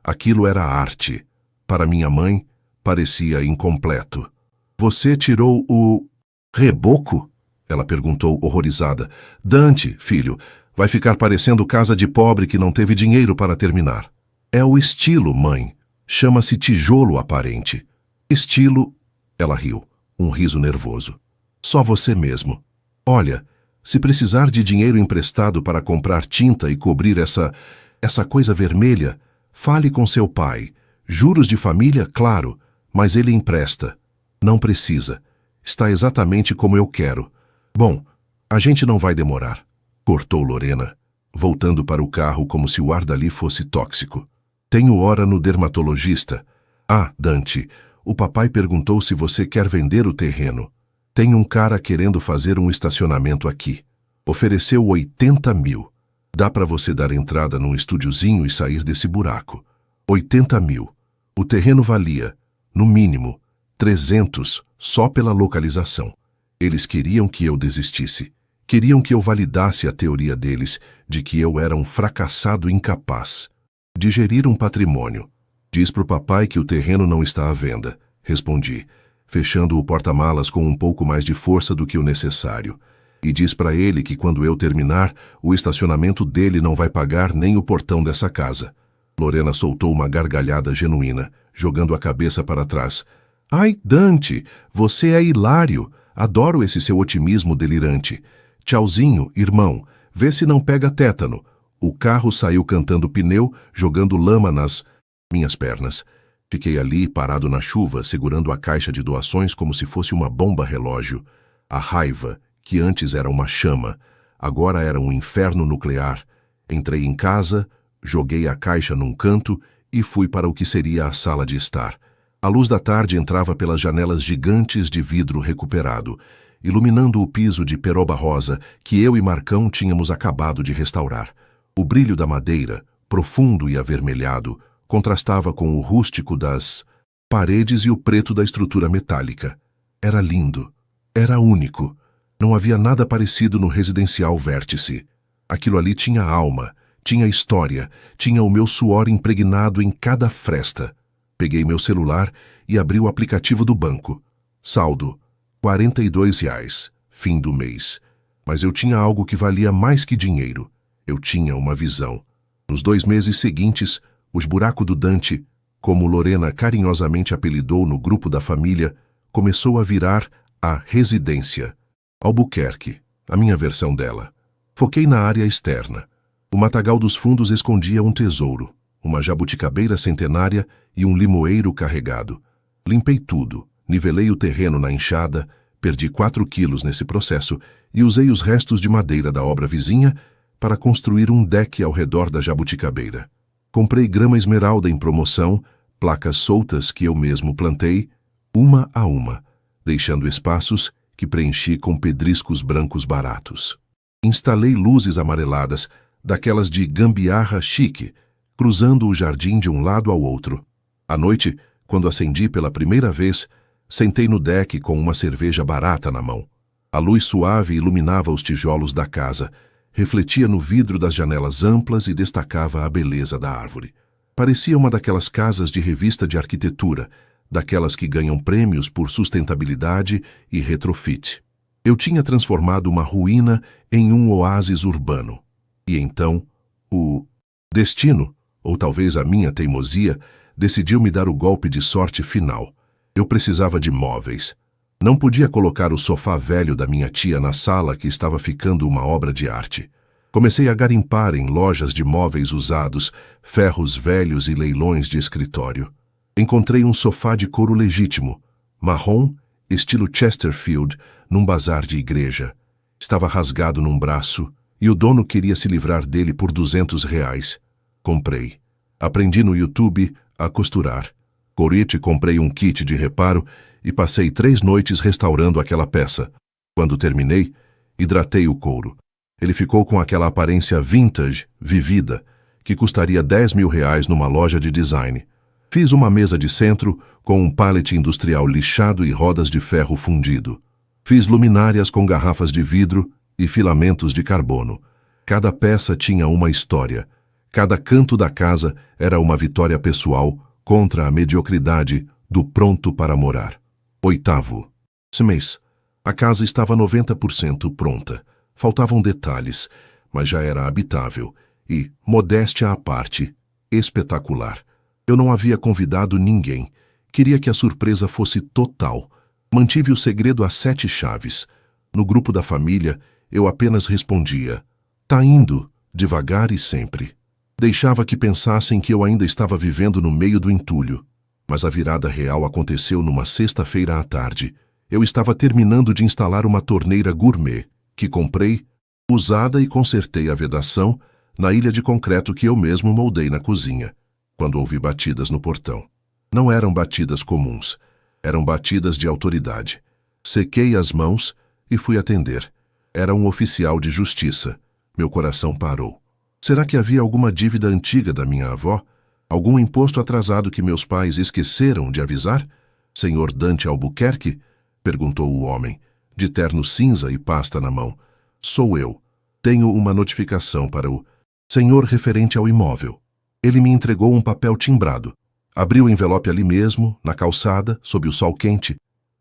aquilo era arte. Para minha mãe, parecia incompleto. Você tirou o reboco? Ela perguntou horrorizada. Dante, filho, vai ficar parecendo casa de pobre que não teve dinheiro para terminar. É o estilo, mãe. Chama-se tijolo aparente. Estilo... Ela riu, um riso nervoso. Só você mesmo. Olha, se precisar de dinheiro emprestado para comprar tinta e cobrir essa coisa vermelha, fale com seu pai. Juros de família, claro, mas ele empresta. Não precisa. Está exatamente como eu quero. Bom, a gente não vai demorar. Cortou Lorena, voltando para o carro como se o ar dali fosse tóxico. Tenho hora no dermatologista. Ah, Dante, o papai perguntou se você quer vender o terreno. Tem um cara querendo fazer um estacionamento aqui. Ofereceu 80 mil. Dá para você dar entrada num estúdiozinho e sair desse buraco. 80 mil. O terreno valia, no mínimo, 300 só pela localização. Eles queriam que eu desistisse. Queriam que eu validasse a teoria deles de que eu era um fracassado incapaz. De gerir um patrimônio. Diz pro papai que o terreno não está à venda, respondi, fechando o porta-malas com um pouco mais de força do que o necessário. E diz para ele que quando eu terminar, o estacionamento dele não vai pagar nem o portão dessa casa. Lorena soltou uma gargalhada genuína, jogando a cabeça para trás. Ai, Dante, você é hilário. Adoro esse seu otimismo delirante. Tchauzinho, irmão. Vê se não pega tétano. O carro saiu cantando pneu, jogando lama nas minhas pernas. Fiquei ali, parado na chuva, segurando a caixa de doações como se fosse uma bomba relógio. A raiva, que antes era uma chama, agora era um inferno nuclear. Entrei em casa, joguei a caixa num canto e fui para o que seria a sala de estar. A luz da tarde entrava pelas janelas gigantes de vidro recuperado, iluminando o piso de peroba rosa que eu e Marcão tínhamos acabado de restaurar. O brilho da madeira, profundo e avermelhado, contrastava com o rústico das paredes e o preto da estrutura metálica. Era lindo. Era único. Não havia nada parecido no residencial Vértice. Aquilo ali tinha alma, tinha história, tinha o meu suor impregnado em cada fresta. Peguei meu celular e abri o aplicativo do banco. Saldo, R$ 42, fim do mês. Mas eu tinha algo que valia mais que dinheiro. Eu tinha uma visão. Nos 2 meses seguintes, os buracos do Dante, como Lorena carinhosamente apelidou no grupo da família, começou a virar a residência. Albuquerque, a minha versão dela. Foquei na área externa. O matagal dos fundos escondia um tesouro, uma jabuticabeira centenária e um limoeiro carregado. Limpei tudo, nivelei o terreno na enxada, perdi 4 quilos nesse processo e usei os restos de madeira da obra vizinha para construir um deck ao redor da jabuticabeira. Comprei grama esmeralda em promoção, placas soltas que eu mesmo plantei, uma a uma, deixando espaços que preenchi com pedriscos brancos baratos. Instalei luzes amareladas, daquelas de gambiarra chique, cruzando o jardim de um lado ao outro. À noite, quando acendi pela primeira vez, sentei no deck com uma cerveja barata na mão. A luz suave iluminava os tijolos da casa, refletia no vidro das janelas amplas e destacava a beleza da árvore. Parecia uma daquelas casas de revista de arquitetura, daquelas que ganham prêmios por sustentabilidade e retrofit. Eu tinha transformado uma ruína em um oásis urbano. E então, o destino, ou talvez a minha teimosia, decidiu me dar o golpe de sorte final. Eu precisava de móveis. Não podia colocar o sofá velho da minha tia na sala que estava ficando uma obra de arte. Comecei a garimpar em lojas de móveis usados, ferros velhos e leilões de escritório. Encontrei um sofá de couro legítimo, marrom, estilo Chesterfield, num bazar de igreja. Estava rasgado num braço e o dono queria se livrar dele por R$ 200. Comprei. Aprendi no YouTube a costurar. Corite, comprei um kit de reparo e passei 3 noites restaurando aquela peça. Quando terminei, hidratei o couro. Ele ficou com aquela aparência vintage, vivida, que custaria R$ 10.000 numa loja de design. Fiz uma mesa de centro com um pallet industrial lixado e rodas de ferro fundido. Fiz luminárias com garrafas de vidro e filamentos de carbono. Cada peça tinha uma história. Cada canto da casa era uma vitória pessoal contra a mediocridade do pronto para morar. 8º. Esse mês, a casa estava 90% pronta. Faltavam detalhes, mas já era habitável e, modéstia à parte, espetacular. Eu não havia convidado ninguém. Queria que a surpresa fosse total. Mantive o segredo a 7 chaves. No grupo da família, eu apenas respondia: "Tá indo", devagar e sempre. Deixava que pensassem que eu ainda estava vivendo no meio do entulho. Mas a virada real aconteceu numa sexta-feira à tarde. Eu estava terminando de instalar uma torneira gourmet, que comprei, usada, e consertei a vedação na ilha de concreto que eu mesmo moldei na cozinha, quando ouvi batidas no portão. Não eram batidas comuns, eram batidas de autoridade. Sequei as mãos e fui atender. Era um oficial de justiça. Meu coração parou. Será que havia alguma dívida antiga da minha avó? Algum imposto atrasado que meus pais esqueceram de avisar? "Senhor Dante Albuquerque?" perguntou o homem, de terno cinza e pasta na mão. "Sou eu. Tenho uma notificação para o senhor referente ao imóvel." Ele me entregou um papel timbrado. Abri o envelope ali mesmo, na calçada, sob o sol quente.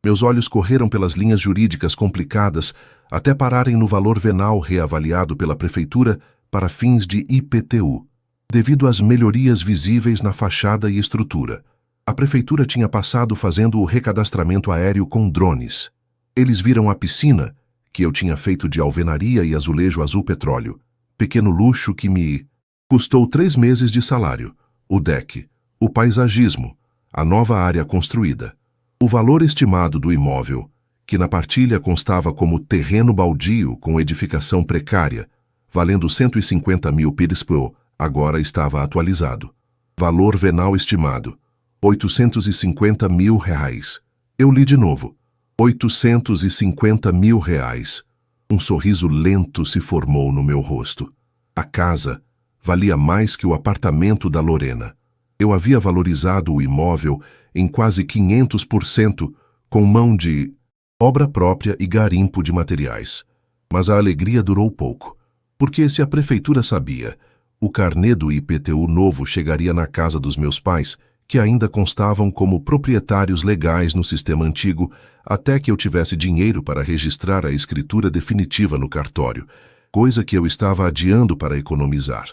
Meus olhos correram pelas linhas jurídicas complicadas até pararem no valor venal reavaliado pela prefeitura para fins de IPTU, devido às melhorias visíveis na fachada e estrutura. A prefeitura tinha passado fazendo o recadastramento aéreo com drones. Eles viram a piscina, que eu tinha feito de alvenaria e azulejo azul petróleo, pequeno luxo que me custou 3 meses de salário, o deck, o paisagismo, a nova área construída. O valor estimado do imóvel, que na partilha constava como terreno baldio com edificação precária, valendo 150 mil pires por, agora estava atualizado. Valor venal estimado: 850 mil reais. Eu li de novo: 850 mil reais. Um sorriso lento se formou no meu rosto. A casa valia mais que o apartamento da Lorena. Eu havia valorizado o imóvel em quase 500%, com mão de obra própria e garimpo de materiais. Mas a alegria durou pouco, porque se a prefeitura sabia, o carnê do IPTU novo chegaria na casa dos meus pais, que ainda constavam como proprietários legais no sistema antigo, até que eu tivesse dinheiro para registrar a escritura definitiva no cartório, coisa que eu estava adiando para economizar.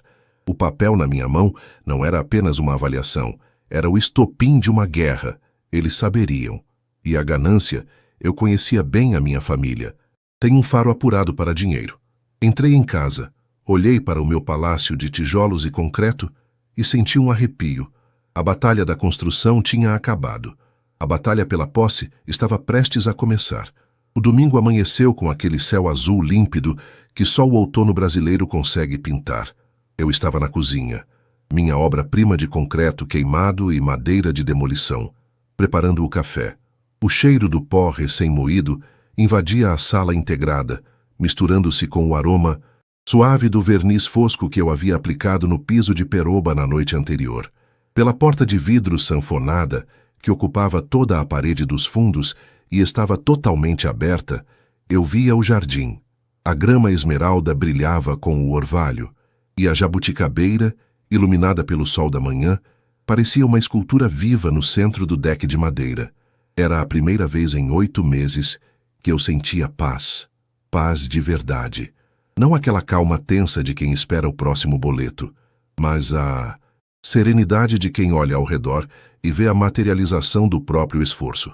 O papel na minha mão não era apenas uma avaliação, era o estopim de uma guerra. Eles saberiam. E a ganância, eu conhecia bem a minha família. Tenho um faro apurado para dinheiro. Entrei em casa, olhei para o meu palácio de tijolos e concreto e senti um arrepio. A batalha da construção tinha acabado. A batalha pela posse estava prestes a começar. O domingo amanheceu com aquele céu azul límpido que só o outono brasileiro consegue pintar. Eu estava na cozinha, minha obra-prima de concreto queimado e madeira de demolição, preparando o café. O cheiro do pó recém-moído invadia a sala integrada, misturando-se com o aroma suave do verniz fosco que eu havia aplicado no piso de peroba na noite anterior. Pela porta de vidro sanfonada, que ocupava toda a parede dos fundos e estava totalmente aberta, eu via o jardim. A grama esmeralda brilhava com o orvalho, e a jabuticabeira, iluminada pelo sol da manhã, parecia uma escultura viva no centro do deck de madeira. Era a primeira vez em 8 meses que eu sentia paz. Paz de verdade. Não aquela calma tensa de quem espera o próximo boleto, mas a serenidade de quem olha ao redor e vê a materialização do próprio esforço.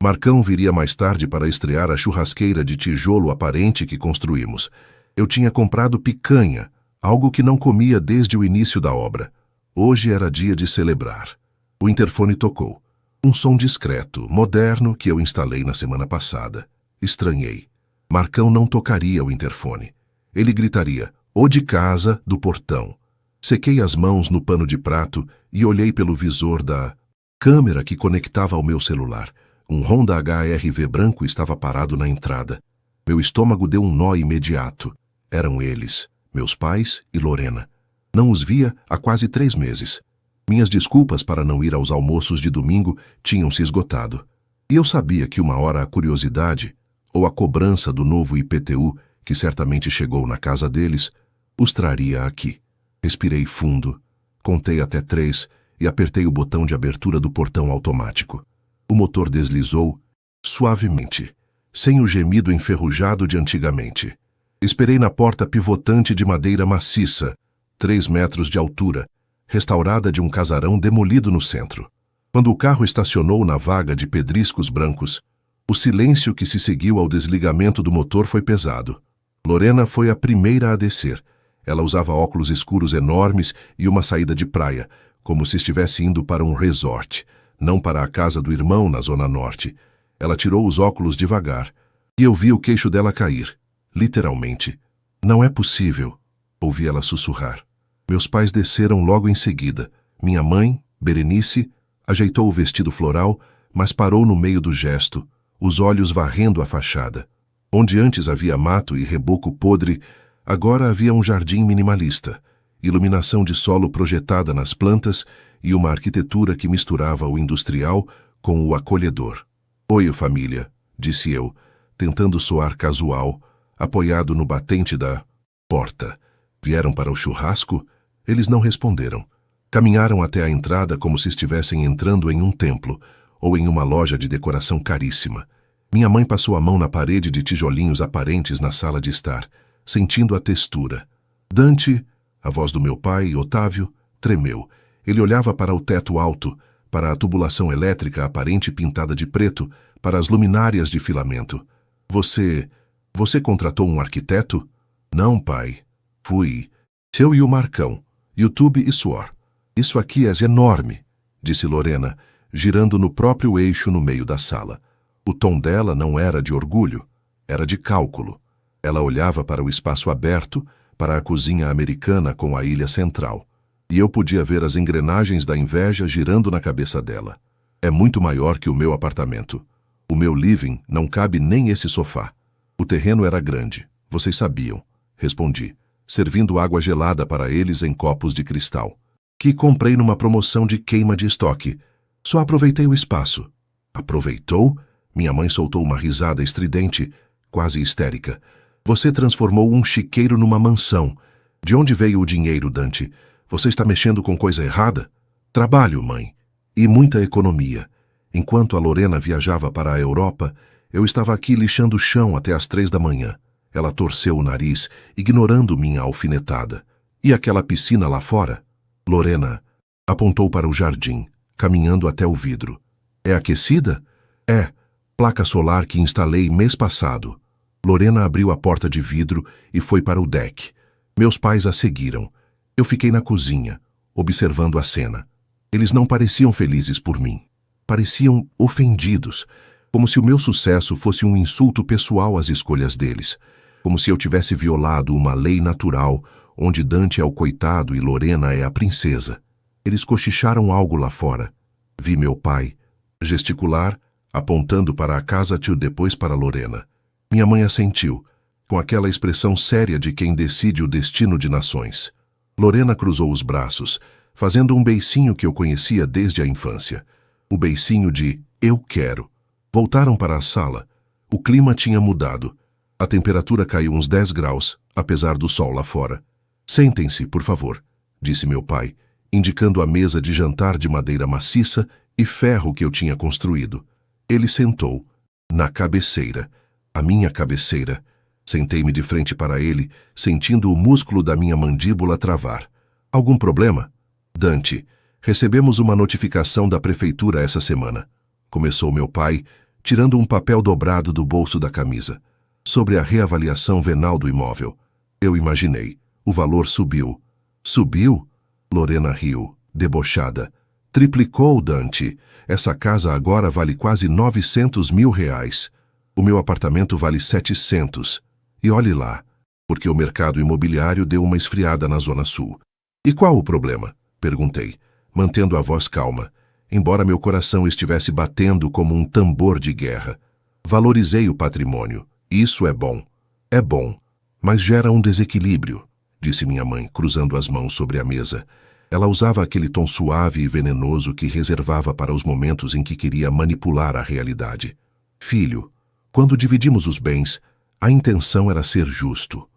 Marcão viria mais tarde para estrear a churrasqueira de tijolo aparente que construímos. Eu tinha comprado picanha, algo que não comia desde o início da obra. Hoje era dia de celebrar. O interfone tocou. Um som discreto, moderno, que eu instalei na semana passada. Estranhei. Marcão não tocaria o interfone. Ele gritaria: "O de casa", do portão. Sequei as mãos no pano de prato e olhei pelo visor da câmera que conectava ao meu celular. Um Honda HR-V branco estava parado na entrada. Meu estômago deu um nó imediato. Eram eles, meus pais e Lorena. Não os via há quase 3 meses. Minhas desculpas para não ir aos almoços de domingo tinham se esgotado. E eu sabia que uma hora a curiosidade, ou a cobrança do novo IPTU, que certamente chegou na casa deles, os traria aqui. Respirei fundo, contei até 3 e apertei o botão de abertura do portão automático. O motor deslizou suavemente, sem o gemido enferrujado de antigamente. Esperei na porta pivotante de madeira maciça, 3 metros de altura, restaurada de um casarão demolido no centro. Quando o carro estacionou na vaga de pedriscos brancos, o silêncio que se seguiu ao desligamento do motor foi pesado. Lorena foi a primeira a descer. Ela usava óculos escuros enormes e uma saída de praia, como se estivesse indo para um resort, não para a casa do irmão na Zona Norte. Ela tirou os óculos devagar, e eu vi o queixo dela cair, literalmente. Não é possível, ouvi ela sussurrar. Meus pais desceram logo em seguida. Minha mãe, Berenice, ajeitou o vestido floral, mas parou no meio do gesto, os olhos varrendo a fachada. Onde antes havia mato e reboco podre, agora havia um jardim minimalista, iluminação de solo projetada nas plantas e uma arquitetura que misturava o industrial com o acolhedor. Oi, família, disse eu, tentando soar casual, apoiado no batente da porta. Vieram para o churrasco? Eles não responderam. Caminharam até a entrada como se estivessem entrando em um templo ou em uma loja de decoração caríssima. Minha mãe passou a mão na parede de tijolinhos aparentes na sala de estar, sentindo a textura. Dante, a voz do meu pai, Otávio, tremeu. Ele olhava para o teto alto, para a tubulação elétrica aparente pintada de preto, para as luminárias de filamento. Você contratou um arquiteto? Não, pai. Fui. Eu e o Marcão. YouTube e suor. Isso aqui é enorme, disse Lorena, girando no próprio eixo no meio da sala. O tom dela não era de orgulho, era de cálculo. Ela olhava para o espaço aberto, para a cozinha americana com a ilha central. E eu podia ver as engrenagens da inveja girando na cabeça dela. É muito maior que o meu apartamento. O meu living não cabe nem esse sofá. O terreno era grande, vocês sabiam, respondi, servindo água gelada para eles em copos de cristal, que comprei numa promoção de queima de estoque. Só aproveitei o espaço. Aproveitou? Minha mãe soltou uma risada estridente, quase histérica. Você transformou um chiqueiro numa mansão. De onde veio o dinheiro, Dante? Você está mexendo com coisa errada? Trabalho, mãe. E muita economia. Enquanto a Lorena viajava para a Europa, eu estava aqui lixando o chão até às 3 da manhã. Ela torceu o nariz, ignorando minha alfinetada. E aquela piscina lá fora? Lorena apontou para o jardim, caminhando até o vidro. É aquecida? É. Placa solar que instalei mês passado. Lorena abriu a porta de vidro e foi para o deck. Meus pais a seguiram. Eu fiquei na cozinha, observando a cena. Eles não pareciam felizes por mim. Pareciam ofendidos, como se o meu sucesso fosse um insulto pessoal às escolhas deles, como se eu tivesse violado uma lei natural, onde Dante é o coitado e Lorena é a princesa. Eles cochicharam algo lá fora. Vi meu pai gesticular, apontando para a casa tio depois para Lorena. Minha mãe assentiu, com aquela expressão séria de quem decide o destino de nações. Lorena cruzou os braços, fazendo um beicinho que eu conhecia desde a infância. O beicinho de eu quero. Voltaram para a sala. O clima tinha mudado. A temperatura caiu uns 10 graus, apesar do sol lá fora. Sentem-se, por favor, disse meu pai, indicando a mesa de jantar de madeira maciça e ferro que eu tinha construído. Ele sentou, na cabeceira, a minha cabeceira. Sentei-me de frente para ele, sentindo o músculo da minha mandíbula travar. Algum problema? Dante, recebemos uma notificação da prefeitura essa semana. Começou meu pai, tirando um papel dobrado do bolso da camisa. Sobre a reavaliação venal do imóvel. Eu imaginei. O valor subiu. Subiu? Lorena riu, debochada. Triplicou, Dante. Essa casa agora vale quase 900 mil reais. O meu apartamento vale 700. E olhe lá, porque o mercado imobiliário deu uma esfriada na Zona Sul. E qual o problema? Perguntei, mantendo a voz calma, embora meu coração estivesse batendo como um tambor de guerra. Valorizei o patrimônio. Isso é bom. É bom, mas gera um desequilíbrio, disse minha mãe, cruzando as mãos sobre a mesa. Ela usava aquele tom suave e venenoso que reservava para os momentos em que queria manipular a realidade. Filho, quando dividimos os bens, a intenção era ser justo.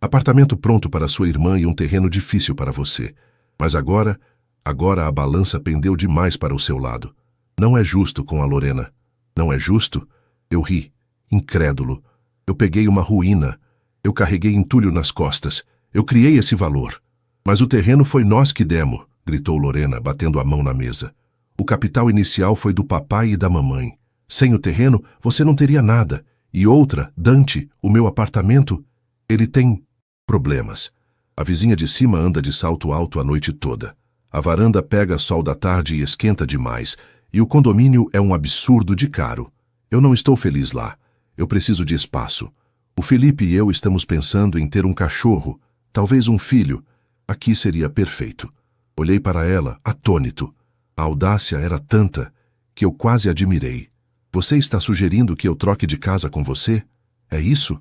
Apartamento pronto para sua irmã e um terreno difícil para você. Mas agora a balança pendeu demais para o seu lado. Não é justo com a Lorena. Não é justo? Eu ri, incrédulo. Eu peguei uma ruína. Eu carreguei entulho nas costas. Eu criei esse valor. Mas o terreno foi nós que demos, gritou Lorena, batendo a mão na mesa. O capital inicial foi do papai e da mamãe. Sem o terreno, você não teria nada. E outra, Dante, o meu apartamento, ele tem problemas. A vizinha de cima anda de salto alto a noite toda. A varanda pega sol da tarde e esquenta demais. E o condomínio é um absurdo de caro. Eu não estou feliz lá. Eu preciso de espaço. O Felipe e eu estamos pensando em ter um cachorro, talvez um filho. Aqui seria perfeito. Olhei para ela, atônito. A audácia era tanta que eu quase admirei. Você está sugerindo que eu troque de casa com você? É isso?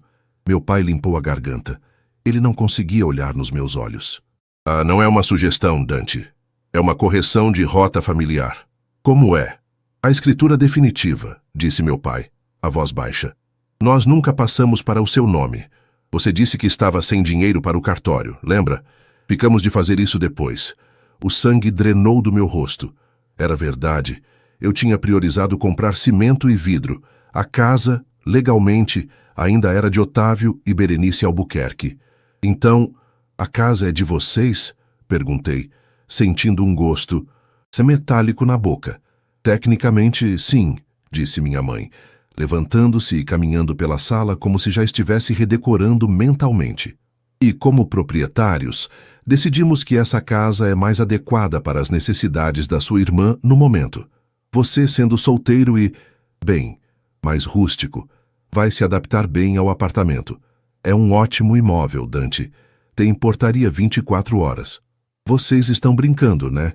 Meu pai limpou a garganta. Ele não conseguia olhar nos meus olhos. Ah, não é uma sugestão, Dante. É uma correção de rota familiar. Como é? A escritura definitiva, disse meu pai, a voz baixa. Nós nunca passamos para o seu nome. Você disse que estava sem dinheiro para o cartório, lembra? Ficamos de fazer isso depois. O sangue drenou do meu rosto. Era verdade. Eu tinha priorizado comprar cimento e vidro. A casa, legalmente, ainda era de Otávio e Berenice Albuquerque. Então, a casa é de vocês? Perguntei, sentindo um gosto metálico na boca. Tecnicamente, sim, disse minha mãe, levantando-se e caminhando pela sala como se já estivesse redecorando mentalmente. E como proprietários, decidimos que essa casa é mais adequada para as necessidades da sua irmã no momento. Você, sendo solteiro e, bem, mais rústico, vai se adaptar bem ao apartamento. É um ótimo imóvel, Dante. Tem portaria 24 horas. Vocês estão brincando, né?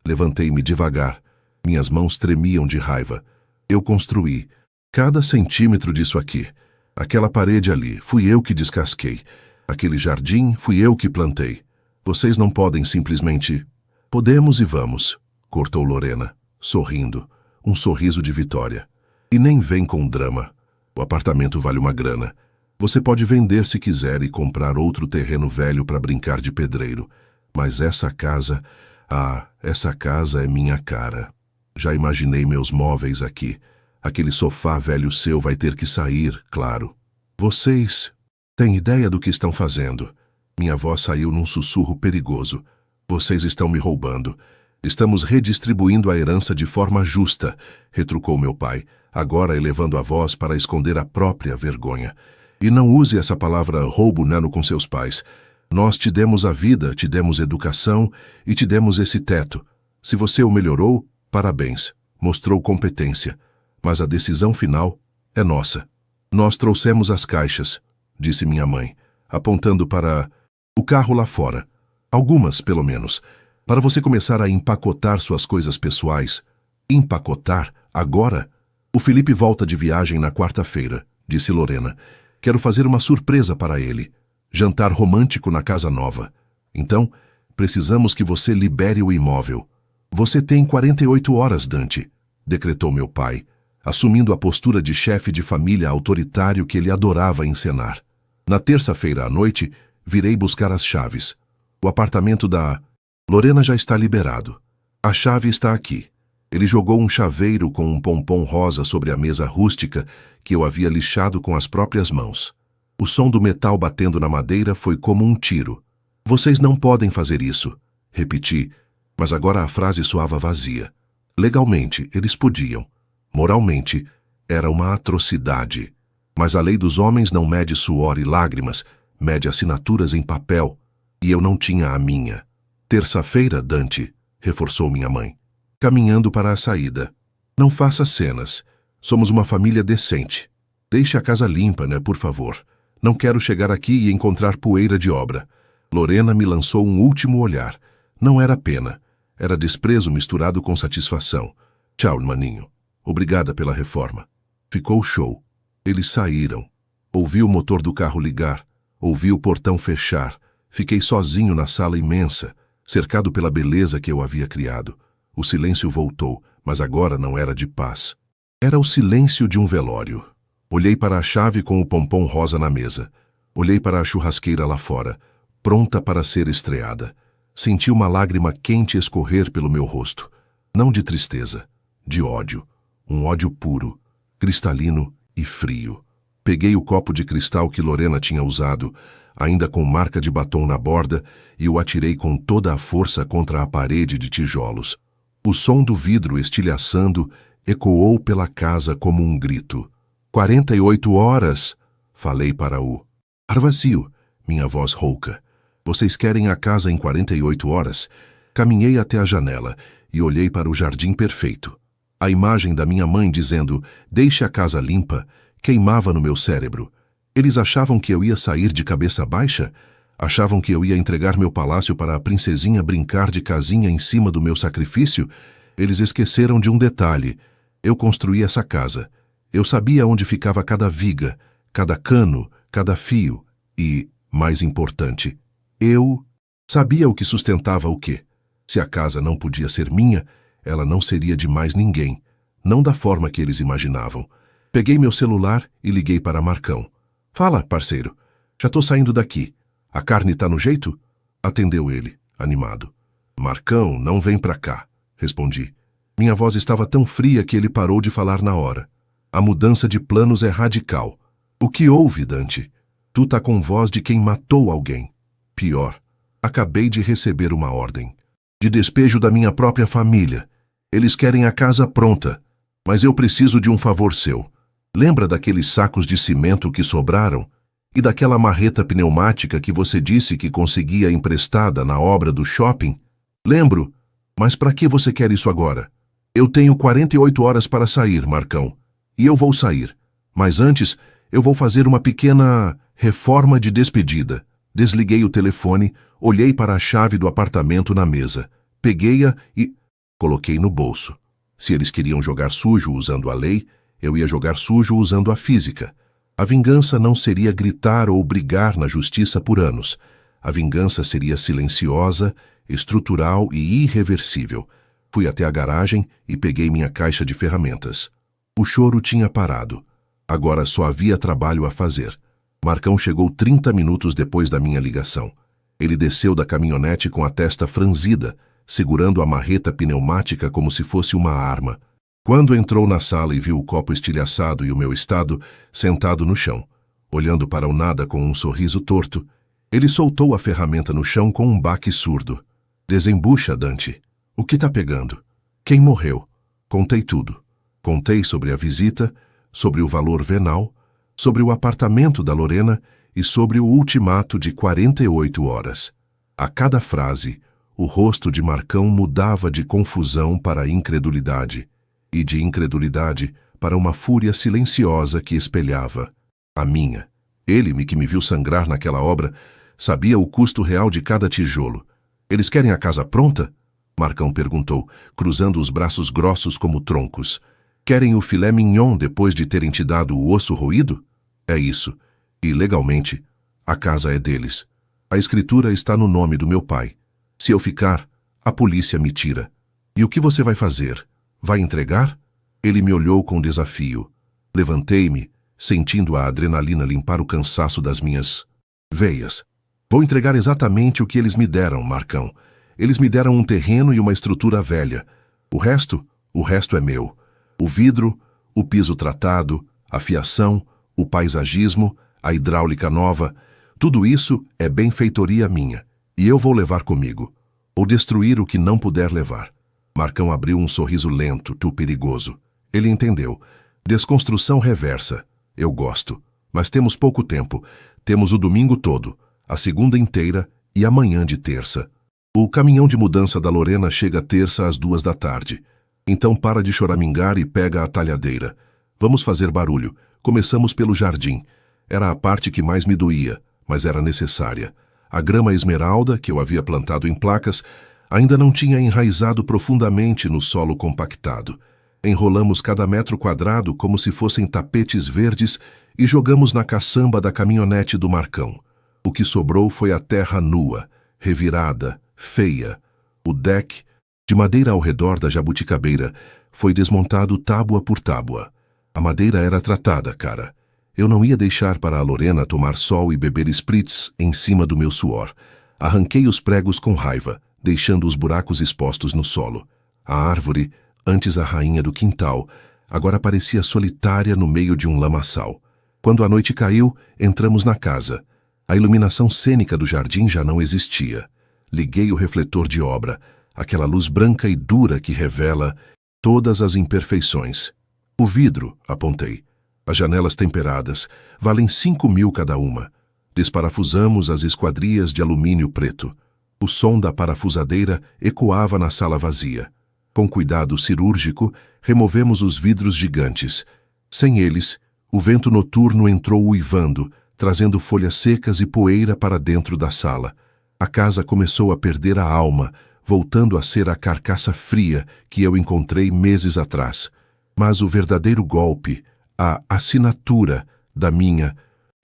Levantei-me devagar. Minhas mãos tremiam de raiva. Eu construí. Cada centímetro disso aqui. Aquela parede ali, fui eu que descasquei. Aquele jardim, fui eu que plantei. Vocês não podem simplesmente... Podemos e vamos, cortou Lorena, sorrindo. Um sorriso de vitória. E nem vem com drama. O apartamento vale uma grana. Você pode vender se quiser e comprar outro terreno velho para brincar de pedreiro. Mas essa casa... Ah, essa casa é minha cara. Já imaginei meus móveis aqui. Aquele sofá velho seu vai ter que sair, claro. Vocês têm ideia do que estão fazendo? Minha voz saiu num sussurro perigoso. Vocês estão me roubando. Estamos redistribuindo a herança de forma justa, retrucou meu pai, agora elevando a voz para esconder a própria vergonha. E não use essa palavra roubo nano com seus pais. Nós te demos a vida, te demos educação e te demos esse teto. Se você o melhorou, parabéns. Mostrou competência. Mas a decisão final é nossa. Nós trouxemos as caixas, disse minha mãe, apontando para o carro lá fora. Algumas, pelo menos. Para você começar a empacotar suas coisas pessoais. Empacotar? Agora? O Felipe volta de viagem na quarta-feira, disse Lorena. Quero fazer uma surpresa para ele. Jantar romântico na casa nova. Então, precisamos que você libere o imóvel. Você tem 48 horas, Dante, decretou meu pai, assumindo a postura de chefe de família autoritário que ele adorava encenar. Na terça-feira à noite, virei buscar as chaves. O apartamento da Lorena já está liberado. A chave está aqui. Ele jogou um chaveiro com um pompom rosa sobre a mesa rústica que eu havia lixado com as próprias mãos. O som do metal batendo na madeira foi como um tiro. Vocês não podem fazer isso, repeti, mas agora a frase soava vazia. Legalmente, eles podiam. Moralmente, era uma atrocidade. Mas a lei dos homens não mede suor e lágrimas, mede assinaturas em papel, e eu não tinha a minha. Terça-feira, Dante, reforçou minha mãe, caminhando para a saída. Não faça cenas. Somos uma família decente. Deixe a casa limpa, né, por favor. Não quero chegar aqui e encontrar poeira de obra. Lorena me lançou um último olhar. Não era pena. Era desprezo misturado com satisfação. Tchau, maninho. Obrigada pela reforma. Ficou show. Eles saíram. Ouvi o motor do carro ligar. Ouvi o portão fechar. Fiquei sozinho na sala imensa, cercado pela beleza que eu havia criado. O silêncio voltou, mas agora não era de paz. Era o silêncio de um velório. Olhei para a chave com o pompom rosa na mesa. Olhei para a churrasqueira lá fora, pronta para ser estreada. Senti uma lágrima quente escorrer pelo meu rosto. Não de tristeza, de ódio. Um ódio puro, cristalino e frio. Peguei o copo de cristal que Lorena tinha usado, ainda com marca de batom na borda, e o atirei com toda a força contra a parede de tijolos. O som do vidro estilhaçando ecoou pela casa como um grito. 48 horas! Falei para o ar vazio, minha voz rouca. Vocês querem a casa em 48 horas? Caminhei até a janela e olhei para o jardim perfeito. A imagem da minha mãe dizendo, deixe a casa limpa, queimava no meu cérebro. Eles achavam que eu ia sair de cabeça baixa? Achavam que eu ia entregar meu palácio para a princesinha brincar de casinha em cima do meu sacrifício? Eles esqueceram de um detalhe. Eu construí essa casa. Eu sabia onde ficava cada viga, cada cano, cada fio e, mais importante, eu sabia o que sustentava o quê. Se a casa não podia ser minha, ela não seria de mais ninguém, não da forma que eles imaginavam. Peguei meu celular e liguei para Marcão. Fala, parceiro. Já tô saindo daqui. A carne tá no jeito? Atendeu ele, animado. Marcão, não vem pra cá, respondi. Minha voz estava tão fria que ele parou de falar na hora. A mudança de planos é radical. O que houve, Dante? Tu tá com voz de quem matou alguém. Pior, acabei de receber uma ordem. De despejo da minha própria família. Eles querem a casa pronta, mas eu preciso de um favor seu. Lembra daqueles sacos de cimento que sobraram? E daquela marreta pneumática que você disse que conseguia emprestada na obra do shopping? Lembro, mas para que você quer isso agora? Eu tenho 48 horas para sair, Marcão. E eu vou sair. Mas antes, eu vou fazer uma pequena reforma de despedida. Desliguei o telefone, olhei para a chave do apartamento na mesa. Peguei-a e coloquei no bolso. Se eles queriam jogar sujo usando a lei, eu ia jogar sujo usando a física. A vingança não seria gritar ou brigar na justiça por anos. A vingança seria silenciosa, estrutural e irreversível. Fui até a garagem e peguei minha caixa de ferramentas. O choro tinha parado. Agora só havia trabalho a fazer. Marcão chegou 30 minutos depois da minha ligação. Ele desceu da caminhonete com a testa franzida, segurando a marreta pneumática como se fosse uma arma. Quando entrou na sala e viu o copo estilhaçado e o meu estado, sentado no chão, olhando para o nada com um sorriso torto, ele soltou a ferramenta no chão com um baque surdo. Desembucha, Dante. O que tá pegando? Quem morreu? Contei tudo. Contei sobre a visita, sobre o valor venal, sobre o apartamento da Lorena e sobre o ultimato de 48 horas. A cada frase, o rosto de Marcão mudava de confusão para incredulidade, e de incredulidade para uma fúria silenciosa que espelhava a minha. Ele, que me viu sangrar naquela obra, sabia o custo real de cada tijolo. Eles querem a casa pronta? Marcão perguntou, cruzando os braços grossos como troncos. Querem o filé mignon depois de terem te dado o osso roído? É isso. E, legalmente, a casa é deles. A escritura está no nome do meu pai. Se eu ficar, a polícia me tira. E o que você vai fazer? Vai entregar? Ele me olhou com desafio. Levantei-me, sentindo a adrenalina limpar o cansaço das minhas veias. Vou entregar exatamente o que eles me deram, Marcão. Eles me deram um terreno e uma estrutura velha. O resto é meu. O vidro, o piso tratado, a fiação, o paisagismo, a hidráulica nova, tudo isso é benfeitoria minha, e eu vou levar comigo, ou destruir o que não puder levar. Marcão abriu um sorriso lento, perigoso. Ele entendeu. Desconstrução reversa. Eu gosto. Mas temos pouco tempo. Temos o domingo todo, a segunda inteira e a manhã de terça. O caminhão de mudança da Lorena chega terça às 2 da tarde. Então para de choramingar e pega a talhadeira. Vamos fazer barulho. Começamos pelo jardim. Era a parte que mais me doía, mas era necessária. A grama esmeralda, que eu havia plantado em placas, ainda não tinha enraizado profundamente no solo compactado. Enrolamos cada metro quadrado como se fossem tapetes verdes e jogamos na caçamba da caminhonete do Marcão. O que sobrou foi a terra nua, revirada, feia. O deck, de madeira ao redor da jabuticabeira, foi desmontado tábua por tábua. A madeira era tratada, cara. Eu não ia deixar para a Lorena tomar sol e beber spritz em cima do meu suor. Arranquei os pregos com raiva, deixando os buracos expostos no solo. A árvore, antes a rainha do quintal, agora parecia solitária no meio de um lamaçal. Quando a noite caiu, entramos na casa. A iluminação cênica do jardim já não existia. Liguei o refletor de obra, aquela luz branca e dura que revela todas as imperfeições. O vidro, apontei. As janelas temperadas, valem 5.000 cada uma. Desparafusamos as esquadrias de alumínio preto. O som da parafusadeira ecoava na sala vazia. Com cuidado cirúrgico, removemos os vidros gigantes. Sem eles, o vento noturno entrou uivando, trazendo folhas secas e poeira para dentro da sala. A casa começou a perder a alma, voltando a ser a carcaça fria que eu encontrei meses atrás. Mas o verdadeiro golpe, a assinatura da minha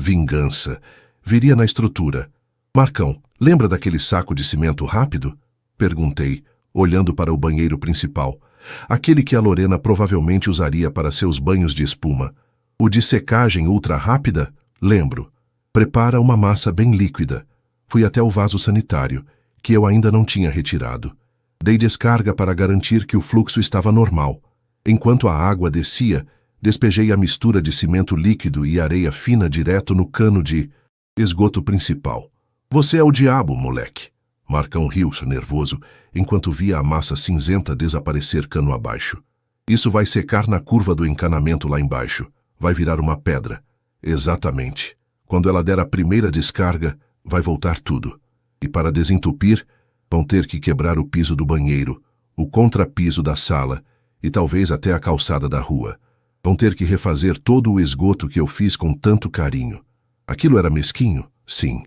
vingança, viria na estrutura. Marcão, lembra daquele saco de cimento rápido? Perguntei, olhando para o banheiro principal. Aquele que a Lorena provavelmente usaria para seus banhos de espuma. O de secagem ultra rápida? Lembro. Prepara uma massa bem líquida. Fui até o vaso sanitário, que eu ainda não tinha retirado. Dei descarga para garantir que o fluxo estava normal. Enquanto a água descia, despejei a mistura de cimento líquido e areia fina direto no cano de esgoto principal. Você é o diabo, moleque. Marcão riu, nervoso, enquanto via a massa cinzenta desaparecer cano abaixo. Isso vai secar na curva do encanamento lá embaixo. Vai virar uma pedra. Exatamente. Quando ela der a primeira descarga, vai voltar tudo. E para desentupir, vão ter que quebrar o piso do banheiro, o contrapiso da sala e talvez até a calçada da rua. Vão ter que refazer todo o esgoto que eu fiz com tanto carinho. Aquilo era mesquinho? Sim.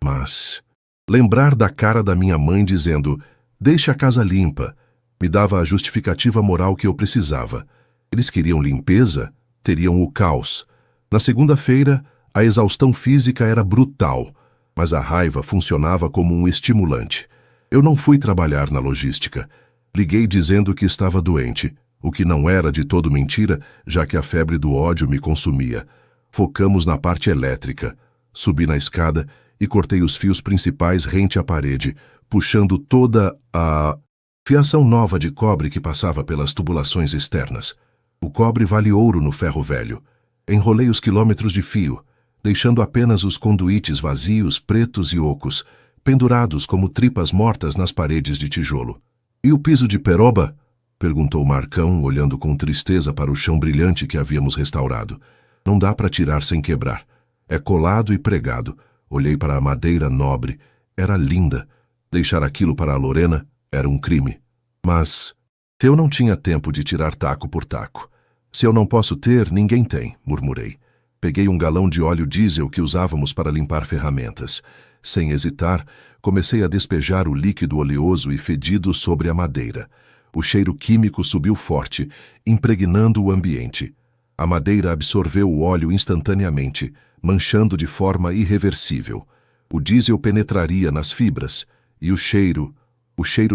Mas lembrar da cara da minha mãe dizendo, deixe a casa limpa, me dava a justificativa moral que eu precisava. Eles queriam limpeza, teriam o caos. Na segunda-feira, a exaustão física era brutal, mas a raiva funcionava como um estimulante. Eu não fui trabalhar na logística. Liguei dizendo que estava doente, o que não era de todo mentira, já que a febre do ódio me consumia. Focamos na parte elétrica. Subi na escada e cortei os fios principais rente à parede, puxando toda a fiação nova de cobre que passava pelas tubulações externas. O cobre vale ouro no ferro velho. Enrolei os quilômetros de fio, deixando apenas os conduítes vazios, pretos e ocos, pendurados como tripas mortas nas paredes de tijolo. E o piso de peroba? Perguntou Marcão, olhando com tristeza para o chão brilhante que havíamos restaurado. Não dá para tirar sem quebrar. É colado e pregado. Olhei para a madeira nobre. Era linda. Deixar aquilo para a Lorena era um crime. Mas eu não tinha tempo de tirar taco por taco. Se eu não posso ter, ninguém tem, murmurei. Peguei um galão de óleo diesel que usávamos para limpar ferramentas. Sem hesitar, comecei a despejar o líquido oleoso e fedido sobre a madeira. O cheiro químico subiu forte, impregnando o ambiente. A madeira absorveu o óleo instantaneamente, manchando de forma irreversível. O diesel penetraria nas fibras, e o cheiro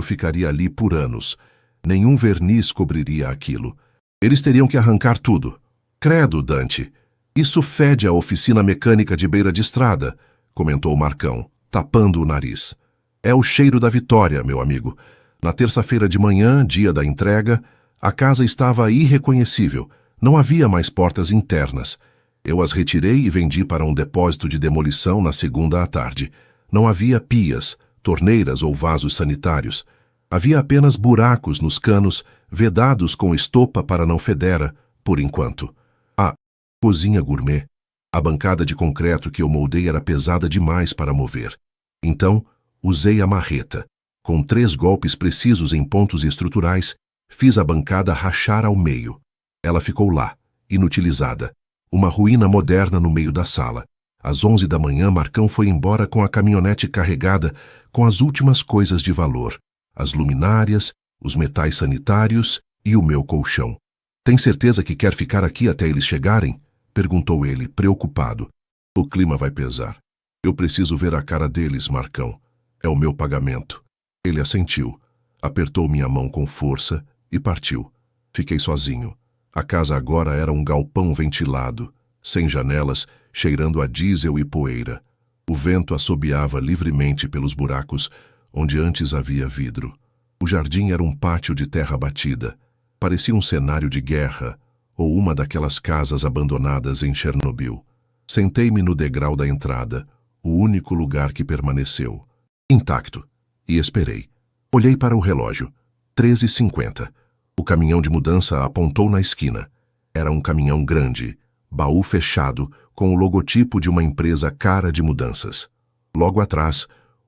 ficaria ali por anos. Nenhum verniz cobriria aquilo. Eles teriam que arrancar tudo. Credo, Dante. Isso fede a oficina mecânica de beira de estrada, comentou Marcão, tapando o nariz. É o cheiro da vitória, meu amigo. Na terça-feira de manhã, dia da entrega, a casa estava irreconhecível. Não havia mais portas internas. Eu as retirei e vendi para um depósito de demolição na segunda à tarde. Não havia pias, torneiras ou vasos sanitários. Havia apenas buracos nos canos, vedados com estopa para não federa, por enquanto. A cozinha gourmet. A bancada de concreto que eu moldei era pesada demais para mover. Então, usei a marreta. Com 3 golpes precisos em pontos estruturais, fiz a bancada rachar ao meio. Ela ficou lá, inutilizada. Uma ruína moderna no meio da sala. Às 11 da manhã, Marcão foi embora com a caminhonete carregada com as últimas coisas de valor. As luminárias, os metais sanitários e o meu colchão. Tem certeza que quer ficar aqui até eles chegarem? Perguntou ele, preocupado. O clima vai pesar. Eu preciso ver a cara deles, Marcão. É o meu pagamento. Ele assentiu, apertou minha mão com força e partiu. Fiquei sozinho. A casa agora era um galpão ventilado, sem janelas, cheirando a diesel e poeira. O vento assobiava livremente pelos buracos onde antes havia vidro. O jardim era um pátio de terra batida. Parecia um cenário de guerra ou uma daquelas casas abandonadas em Chernobyl. Sentei-me no degrau da entrada, o único lugar que permaneceu, intacto, e esperei. Olhei para o relógio. 13h50. O caminhão de mudança apontou na esquina. Era um caminhão grande, baú fechado, com o logotipo de uma empresa cara de mudanças. Logo atrás,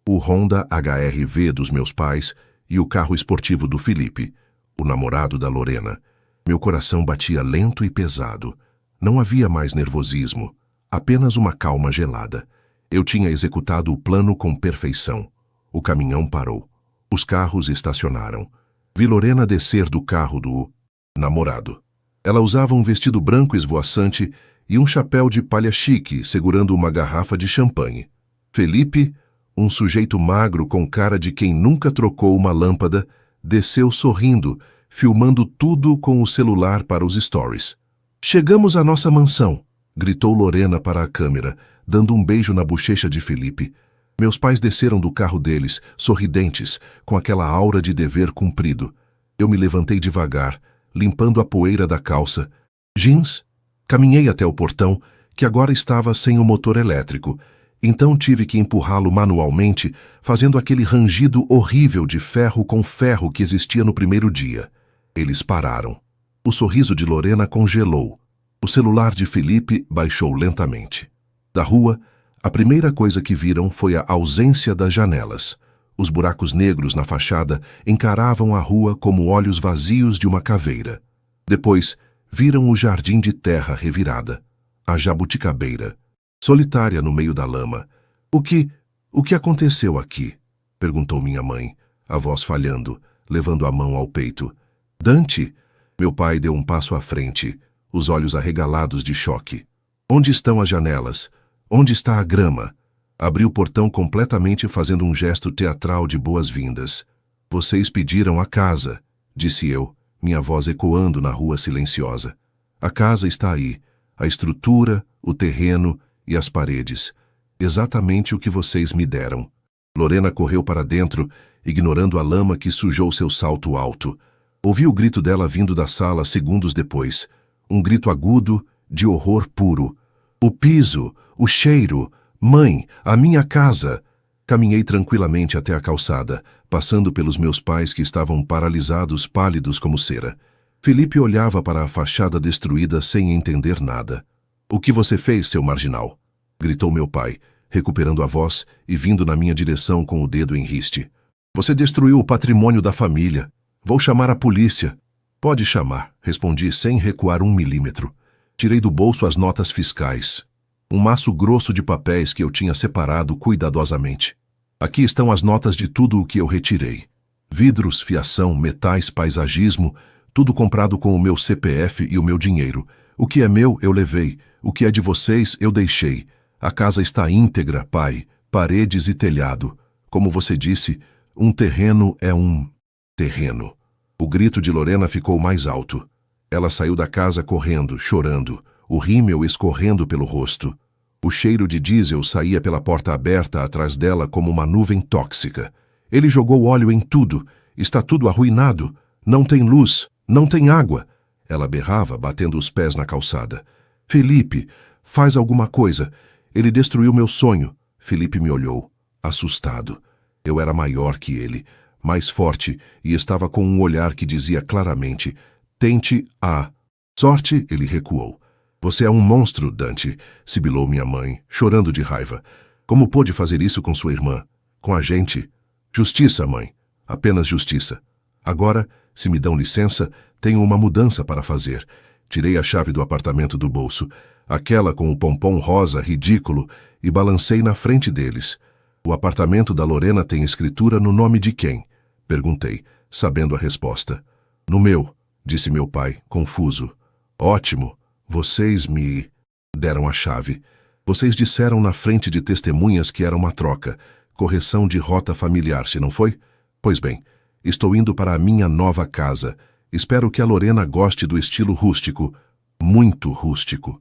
o Honda HR-V dos meus pais e o carro esportivo do Felipe, o namorado da Lorena. Meu coração batia lento e pesado. Não havia mais nervosismo, apenas uma calma gelada. Eu tinha executado o plano com perfeição. O caminhão parou. Os carros estacionaram. Vi Lorena descer do carro do namorado. Ela usava um vestido branco esvoaçante e um chapéu de palha chique, segurando uma garrafa de champanhe. Felipe, um sujeito magro com cara de quem nunca trocou uma lâmpada, desceu sorrindo, filmando tudo com o celular para os stories. "Chegamos à nossa mansão", gritou Lorena para a câmera, dando um beijo na bochecha de Felipe. Meus pais desceram do carro deles, sorridentes, com aquela aura de dever cumprido. Eu me levantei devagar, limpando a poeira da calça. Jeans? Caminhei até o portão, que agora estava sem o motor elétrico. Então tive que empurrá-lo manualmente, fazendo aquele rangido horrível de ferro com ferro que existia no primeiro dia. Eles pararam. O sorriso de Lorena congelou. O celular de Felipe baixou lentamente. Da rua, a primeira coisa que viram foi a ausência das janelas. Os buracos negros na fachada encaravam a rua como olhos vazios de uma caveira. Depois, viram o jardim de terra revirada, a jabuticabeira, solitária no meio da lama. O que aconteceu aqui?" perguntou minha mãe, a voz falhando, levando a mão ao peito. "Dante?" Meu pai deu um passo à frente, os olhos arregalados de choque. "Onde estão as janelas? Onde está a grama?" Abri o portão completamente fazendo um gesto teatral de boas-vindas. "Vocês pediram a casa", disse eu, minha voz ecoando na rua silenciosa. "A casa está aí, a estrutura, o terreno e as paredes. Exatamente o que vocês me deram." Lorena correu para dentro, ignorando a lama que sujou seu salto alto. Ouvi o grito dela vindo da sala segundos depois. Um grito agudo, de horror puro. "O piso, o cheiro, mãe, a minha casa!" Caminhei tranquilamente até a calçada, passando pelos meus pais que estavam paralisados, pálidos como cera. Felipe olhava para a fachada destruída sem entender nada. "O que você fez, seu marginal?" gritou meu pai, recuperando a voz e vindo na minha direção com o dedo em riste. "Você destruiu o patrimônio da família. Vou chamar a polícia." "Pode chamar", respondi sem recuar 1 milímetro. Tirei do bolso as notas fiscais. Um maço grosso de papéis que eu tinha separado cuidadosamente. "Aqui estão as notas de tudo o que eu retirei. Vidros, fiação, metais, paisagismo, tudo comprado com o meu CPF e o meu dinheiro. O que é meu, eu levei. O que é de vocês, eu deixei. A casa está íntegra, pai, paredes e telhado. Como você disse, um terreno é um terreno." O grito de Lorena ficou mais alto. Ela saiu da casa correndo, chorando, o rímel escorrendo pelo rosto. O cheiro de diesel saía pela porta aberta atrás dela como uma nuvem tóxica. "Ele jogou óleo em tudo. Está tudo arruinado. Não tem luz, não tem água." Ela berrava, batendo os pés na calçada. "Felipe, faz alguma coisa. Ele destruiu meu sonho." Felipe me olhou, assustado. Eu era maior que ele, mais forte, e estava com um olhar que dizia claramente: "Tente a sorte." Ele recuou. "Você é um monstro, Dante", sibilou minha mãe, chorando de raiva. "Como pôde fazer isso com sua irmã? Com a gente?" "Justiça, mãe. Apenas justiça. Agora, se me dão licença, tenho uma mudança para fazer." Tirei a chave do apartamento do bolso, aquela com o pompom rosa ridículo, e balancei na frente deles. "O apartamento da Lorena tem escritura no nome de quem?" perguntei, sabendo a resposta. "No meu", disse meu pai, confuso. "Ótimo. Vocês me deram a chave. Vocês disseram na frente de testemunhas que era uma troca, correção de rota familiar, se não foi? Pois bem, estou indo para a minha nova casa. Espero que a Lorena goste do estilo rústico, muito rústico.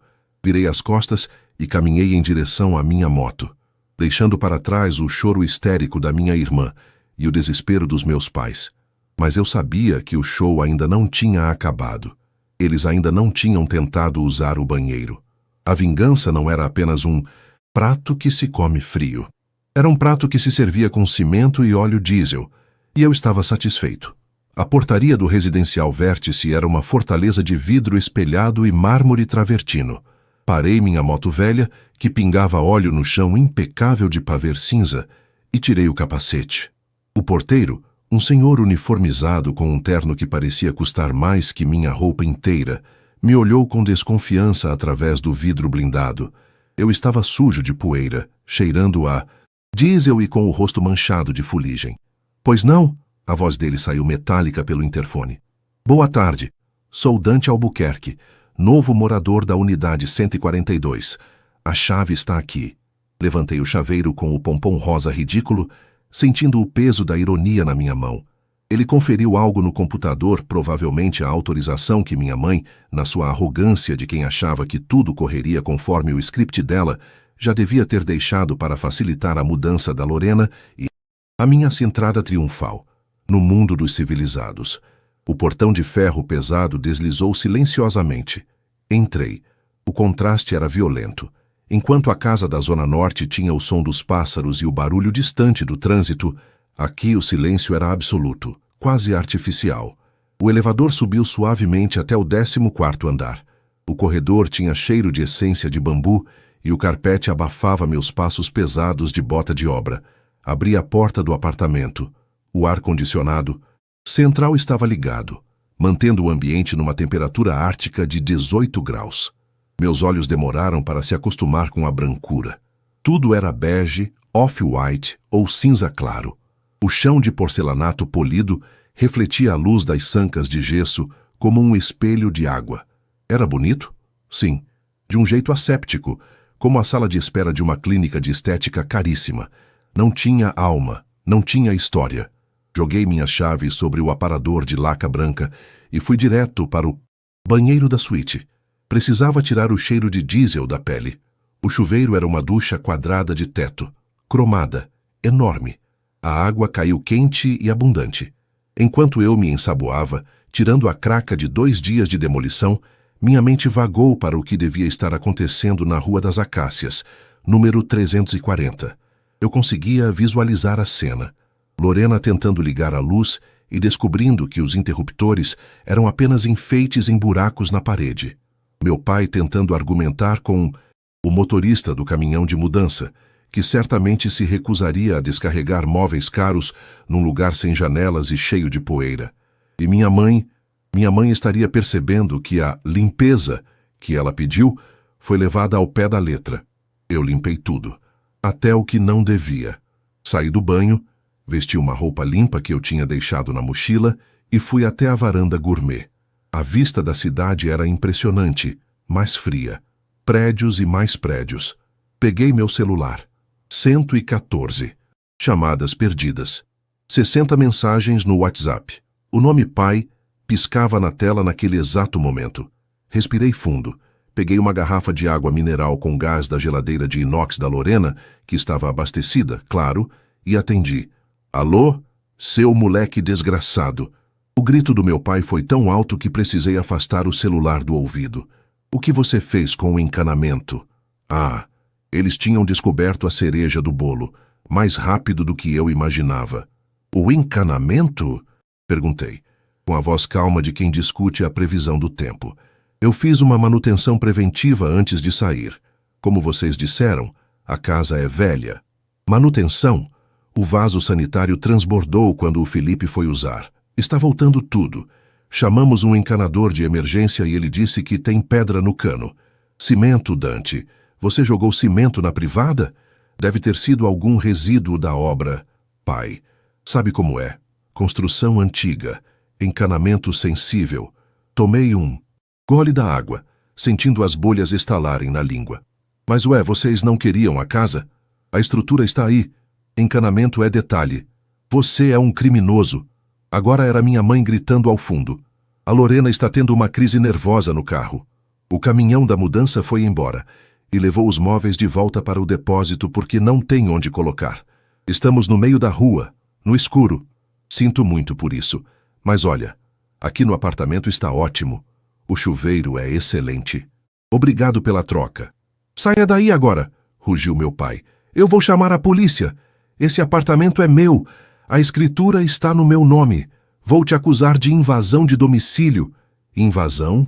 Virei as costas e caminhei em direção à minha moto, deixando para trás o choro histérico da minha irmã e o desespero dos meus pais. Mas eu sabia que o show ainda não tinha acabado. Eles ainda não tinham tentado usar o banheiro. A vingança não era apenas um prato que se come frio. Era um prato que se servia com cimento e óleo diesel, e eu estava satisfeito. A portaria do residencial Vértice era uma fortaleza de vidro espelhado e mármore travertino. Parei minha moto velha, que pingava óleo no chão impecável de pavê cinza, e tirei o capacete. O porteiro, um senhor uniformizado com um terno que parecia custar mais que minha roupa inteira, me olhou com desconfiança através do vidro blindado. Eu estava sujo de poeira, cheirando a diesel e com o rosto manchado de fuligem. Pois não? A voz dele saiu metálica pelo interfone. Boa tarde. Sou Dante Albuquerque, novo morador da unidade 142. A chave está aqui. Levantei o chaveiro com o pompom rosa ridículo, sentindo o peso da ironia na minha mão. Ele conferiu algo no computador, provavelmente a autorização que minha mãe, na sua arrogância de quem achava que tudo correria conforme o script dela, já devia ter deixado para facilitar a mudança da Lorena e a minha entrada triunfal no mundo dos civilizados. O portão de ferro pesado deslizou silenciosamente. Entrei. O contraste era violento. Enquanto a casa da Zona Norte tinha o som dos pássaros e o barulho distante do trânsito, aqui o silêncio era absoluto, quase artificial. O elevador subiu suavemente até o 14º andar. O corredor tinha cheiro de essência de bambu e o carpete abafava meus passos pesados de bota de obra. Abri a porta do apartamento. O ar-condicionado central estava ligado, mantendo o ambiente numa temperatura ártica de 18 graus. Meus olhos demoraram para se acostumar com a brancura. Tudo era bege, off-white ou cinza claro. O chão de porcelanato polido refletia a luz das sancas de gesso como um espelho de água. Era bonito? Sim, de um jeito asséptico, como a sala de espera de uma clínica de estética caríssima. Não tinha alma, não tinha história. Joguei minhas chaves sobre o aparador de laca branca e fui direto para o banheiro da suíte. Precisava tirar o cheiro de diesel da pele. O chuveiro era uma ducha quadrada de teto, cromada, enorme. A água caiu quente e abundante. Enquanto eu me ensaboava, tirando a craca de 2 dias de demolição, minha mente vagou para o que devia estar acontecendo na Rua das Acácias, número 340. Eu conseguia visualizar a cena. Lorena tentando ligar a luz e descobrindo que os interruptores eram apenas enfeites em buracos na parede. Meu pai tentando argumentar com o motorista do caminhão de mudança, que certamente se recusaria a descarregar móveis caros num lugar sem janelas e cheio de poeira. E minha mãe estaria percebendo que a limpeza que ela pediu foi levada ao pé da letra. Eu limpei tudo, até o que não devia. Saí do banho, vesti uma roupa limpa que eu tinha deixado na mochila e fui até a varanda gourmet. A vista da cidade era impressionante, mas fria. Prédios e mais prédios. Peguei meu celular. 114. Chamadas perdidas. 60 mensagens no WhatsApp. O nome pai piscava na tela naquele exato momento. Respirei fundo. Peguei uma garrafa de água mineral com gás da geladeira de inox da Lorena, que estava abastecida, claro, e atendi. Alô? Seu moleque desgraçado. O grito do meu pai foi tão alto que precisei afastar o celular do ouvido. O que você fez com o encanamento? Ah, eles tinham descoberto a cereja do bolo, mais rápido do que eu imaginava. O encanamento? Perguntei, com a voz calma de quem discute a previsão do tempo. Eu fiz uma manutenção preventiva antes de sair. Como vocês disseram, a casa é velha. Manutenção? O vaso sanitário transbordou quando o Felipe foi usar. Está voltando tudo. Chamamos um encanador de emergência e ele disse que tem pedra no cano. Cimento, Dante. Você jogou cimento na privada? Deve ter sido algum resíduo da obra. Pai, sabe como é? Construção antiga. Encanamento sensível. Tomei um gole da água, sentindo as bolhas estalarem na língua. Mas vocês não queriam a casa? A estrutura está aí. Encanamento é detalhe. Você é um criminoso. Agora era minha mãe gritando ao fundo. A Lorena está tendo uma crise nervosa no carro. O caminhão da mudança foi embora e levou os móveis de volta para o depósito porque não tem onde colocar. Estamos no meio da rua, no escuro. Sinto muito por isso, mas olha, aqui no apartamento está ótimo. O chuveiro é excelente. Obrigado pela troca. Saia daí agora, rugiu meu pai. Eu vou chamar a polícia. Esse apartamento é meu. A escritura está no meu nome. Vou te acusar de invasão de domicílio. Invasão?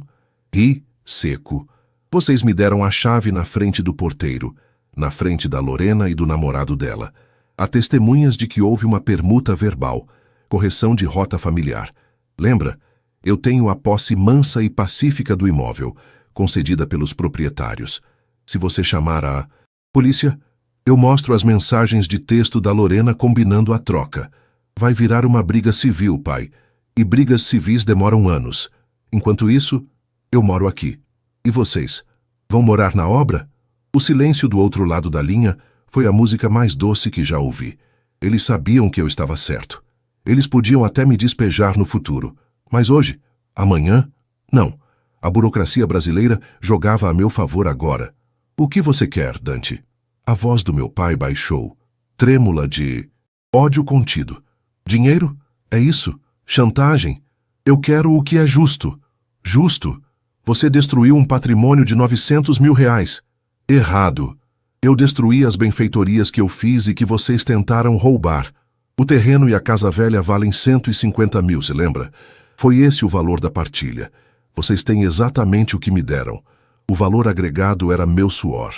Ri, seco. Vocês me deram a chave na frente do porteiro, na frente da Lorena e do namorado dela. Há testemunhas de que houve uma permuta verbal, correção de rota familiar. Lembra? Eu tenho a posse mansa e pacífica do imóvel, concedida pelos proprietários. Se você chamar a polícia, eu mostro as mensagens de texto da Lorena combinando a troca. Vai virar uma briga civil, pai. E brigas civis demoram anos. Enquanto isso, eu moro aqui. E vocês? Vão morar na obra? O silêncio do outro lado da linha foi a música mais doce que já ouvi. Eles sabiam que eu estava certo. Eles podiam até me despejar no futuro. Mas hoje? Amanhã? Não. A burocracia brasileira jogava a meu favor agora. O que você quer, Dante? A voz do meu pai baixou, trêmula de ódio contido. Dinheiro? É isso? Chantagem? Eu quero o que é justo. Justo? Você destruiu um patrimônio de 900 mil reais. Errado. Eu destruí as benfeitorias que eu fiz e que vocês tentaram roubar. O terreno e a casa velha valem 150 mil, se lembra? Foi esse o valor da partilha. Vocês têm exatamente o que me deram. O valor agregado era meu suor.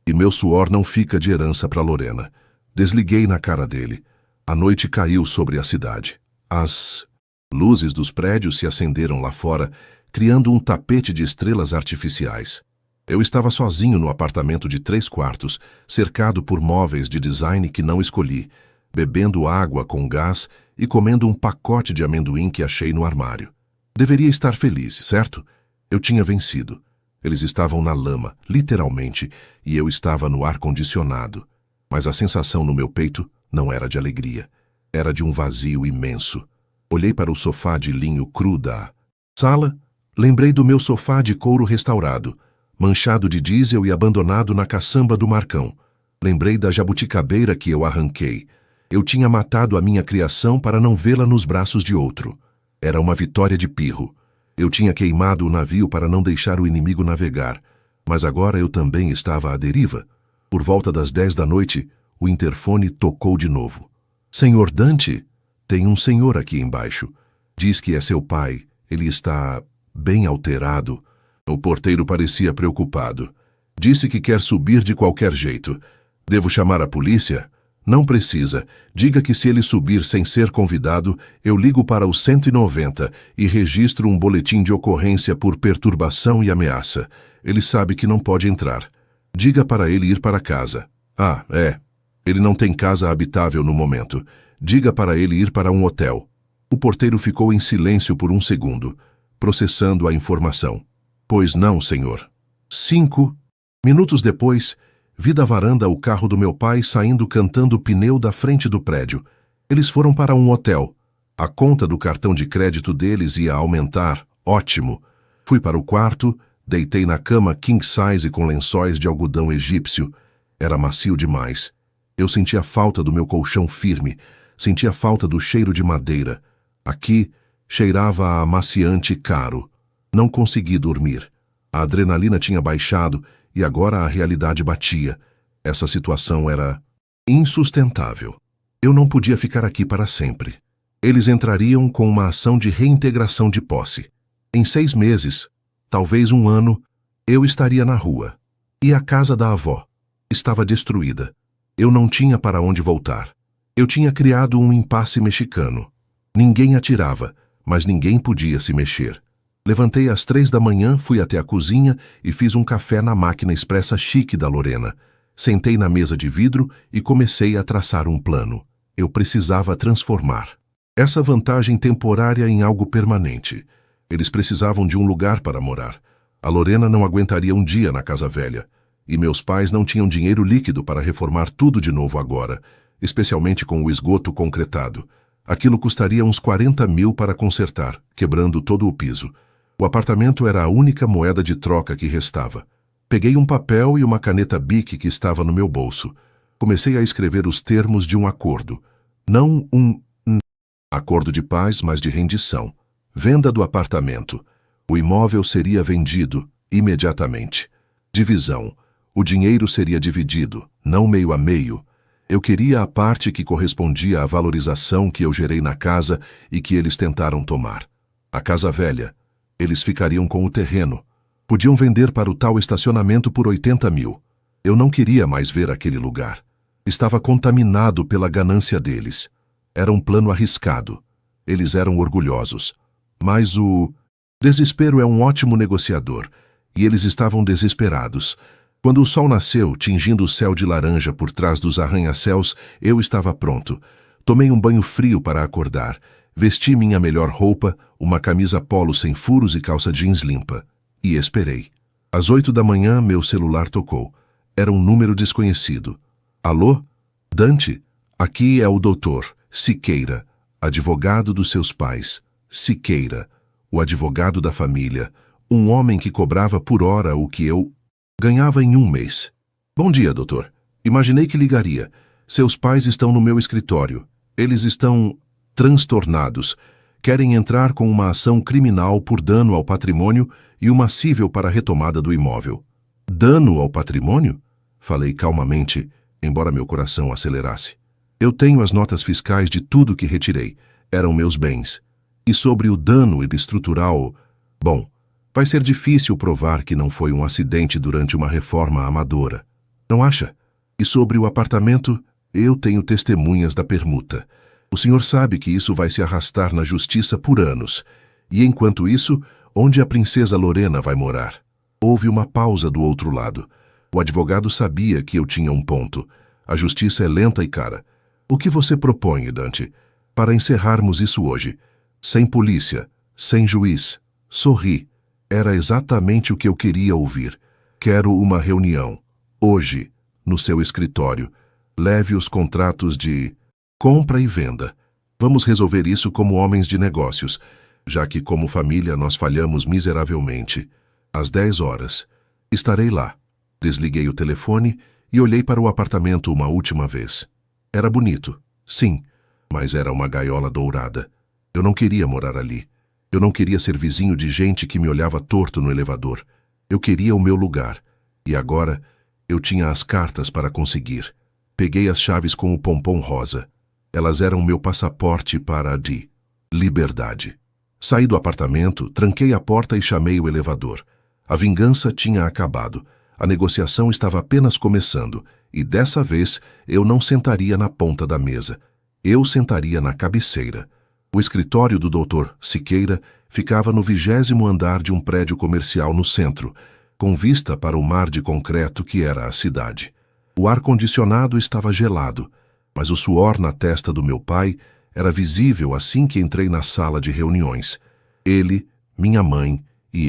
E meu suor não fica de herança para Lorena. Desliguei na cara dele. A noite caiu sobre a cidade. As luzes dos prédios se acenderam lá fora, criando um tapete de estrelas artificiais. Eu estava sozinho no apartamento de 3 quartos, cercado por móveis de design que não escolhi, bebendo água com gás e comendo um pacote de amendoim que achei no armário. Deveria estar feliz, certo? Eu tinha vencido. Eles estavam na lama, literalmente, e eu estava no ar-condicionado. Mas a sensação no meu peito não era de alegria. Era de um vazio imenso. Olhei para o sofá de linho cru da sala. Lembrei do meu sofá de couro restaurado, manchado de diesel e abandonado na caçamba do Marcão. Lembrei da jabuticabeira que eu arranquei. Eu tinha matado a minha criação para não vê-la nos braços de outro. Era uma vitória de pirro. Eu tinha queimado o navio para não deixar o inimigo navegar, mas agora eu também estava à deriva. Por volta das 10 da noite, o interfone tocou de novo. Senhor Dante? Tem um senhor aqui embaixo. Diz que é seu pai. Ele está bem alterado. O porteiro parecia preocupado. Disse que quer subir de qualquer jeito. Devo chamar a polícia? Não precisa. Diga que se ele subir sem ser convidado, eu ligo para o 190 e registro um boletim de ocorrência por perturbação e ameaça. Ele sabe que não pode entrar. Diga para ele ir para casa. Ah, é. Ele não tem casa habitável no momento. Diga para ele ir para um hotel. O porteiro ficou em silêncio por um segundo, processando a informação. Pois não, senhor. 5 minutos depois, vi da varanda o carro do meu pai saindo cantando o pneu da frente do prédio. Eles foram para um hotel. A conta do cartão de crédito deles ia aumentar. Ótimo. Fui para o quarto, deitei na cama king size com lençóis de algodão egípcio. Era macio demais. Eu sentia falta do meu colchão firme. Sentia falta do cheiro de madeira. Aqui, cheirava a amaciante caro. Não consegui dormir. A adrenalina tinha baixado e agora a realidade batia. Essa situação era insustentável. Eu não podia ficar aqui para sempre. Eles entrariam com uma ação de reintegração de posse. Em 6 meses, talvez 1 ano, eu estaria na rua. E a casa da avó estava destruída. Eu não tinha para onde voltar. Eu tinha criado um impasse mexicano. Ninguém atirava, mas ninguém podia se mexer. Levantei às 3 da manhã, fui até a cozinha e fiz um café na máquina expressa chique da Lorena. Sentei na mesa de vidro e comecei a traçar um plano. Eu precisava transformar essa vantagem temporária em algo permanente. Eles precisavam de um lugar para morar. A Lorena não aguentaria um dia na casa velha. E meus pais não tinham dinheiro líquido para reformar tudo de novo agora, especialmente com o esgoto concretado. Aquilo custaria uns 40 mil para consertar, quebrando todo o piso. O apartamento era a única moeda de troca que restava. Peguei um papel e uma caneta Bic que estava no meu bolso. Comecei a escrever os termos de um acordo. Não um acordo de paz, mas de rendição. Venda do apartamento. O imóvel seria vendido imediatamente. Divisão. O dinheiro seria dividido, não meio a meio. Eu queria a parte que correspondia à valorização que eu gerei na casa e que eles tentaram tomar. A casa velha. Eles ficariam com o terreno. Podiam vender para o tal estacionamento por 80 mil. Eu não queria mais ver aquele lugar. Estava contaminado pela ganância deles. Era um plano arriscado. Eles eram orgulhosos. Mas o desespero é um ótimo negociador, e eles estavam desesperados. Quando o sol nasceu, tingindo o céu de laranja por trás dos arranha-céus, eu estava pronto. Tomei um banho frio para acordar. Vesti minha melhor roupa, uma camisa polo sem furos e calça jeans limpa. E esperei. Às 8 da manhã, meu celular tocou. Era um número desconhecido. Alô? Dante? Aqui é o doutor Siqueira, advogado dos seus pais. Siqueira, o advogado da família. Um homem que cobrava por hora o que eu ganhava em um mês. Bom dia, doutor. Imaginei que ligaria. Seus pais estão no meu escritório. Eles estão transtornados. Querem entrar com uma ação criminal por dano ao patrimônio e uma cível para a retomada do imóvel. Dano ao patrimônio? Falei calmamente, embora meu coração acelerasse. Eu tenho as notas fiscais de tudo que retirei. Eram meus bens. E sobre o dano estrutural, bom, vai ser difícil provar que não foi um acidente durante uma reforma amadora. Não acha? E sobre o apartamento, eu tenho testemunhas da permuta. O senhor sabe que isso vai se arrastar na justiça por anos. E enquanto isso, onde a princesa Lorena vai morar? Houve uma pausa do outro lado. O advogado sabia que eu tinha um ponto. A justiça é lenta e cara. O que você propõe, Dante? Para encerrarmos isso hoje. Sem polícia, sem juiz. Sorri. Era exatamente o que eu queria ouvir. Quero uma reunião. Hoje, no seu escritório. Leve os contratos de compra e venda. Vamos resolver isso como homens de negócios, já que como família nós falhamos miseravelmente. Às 10 horas. Estarei lá. Desliguei o telefone e olhei para o apartamento uma última vez. Era bonito, sim, mas era uma gaiola dourada. Eu não queria morar ali. Eu não queria ser vizinho de gente que me olhava torto no elevador. Eu queria o meu lugar. E agora eu tinha as cartas para conseguir. Peguei as chaves com o pompom rosa. Elas eram meu passaporte para a liberdade. Saí do apartamento, tranquei a porta e chamei o elevador. A vingança tinha acabado. A negociação estava apenas começando, e dessa vez eu não sentaria na ponta da mesa. Eu sentaria na cabeceira. O escritório do Dr. Siqueira ficava no 20º andar de um prédio comercial no centro, com vista para o mar de concreto que era a cidade. O ar-condicionado estava gelado, mas o suor na testa do meu pai era visível assim que entrei na sala de reuniões. Ele, minha mãe e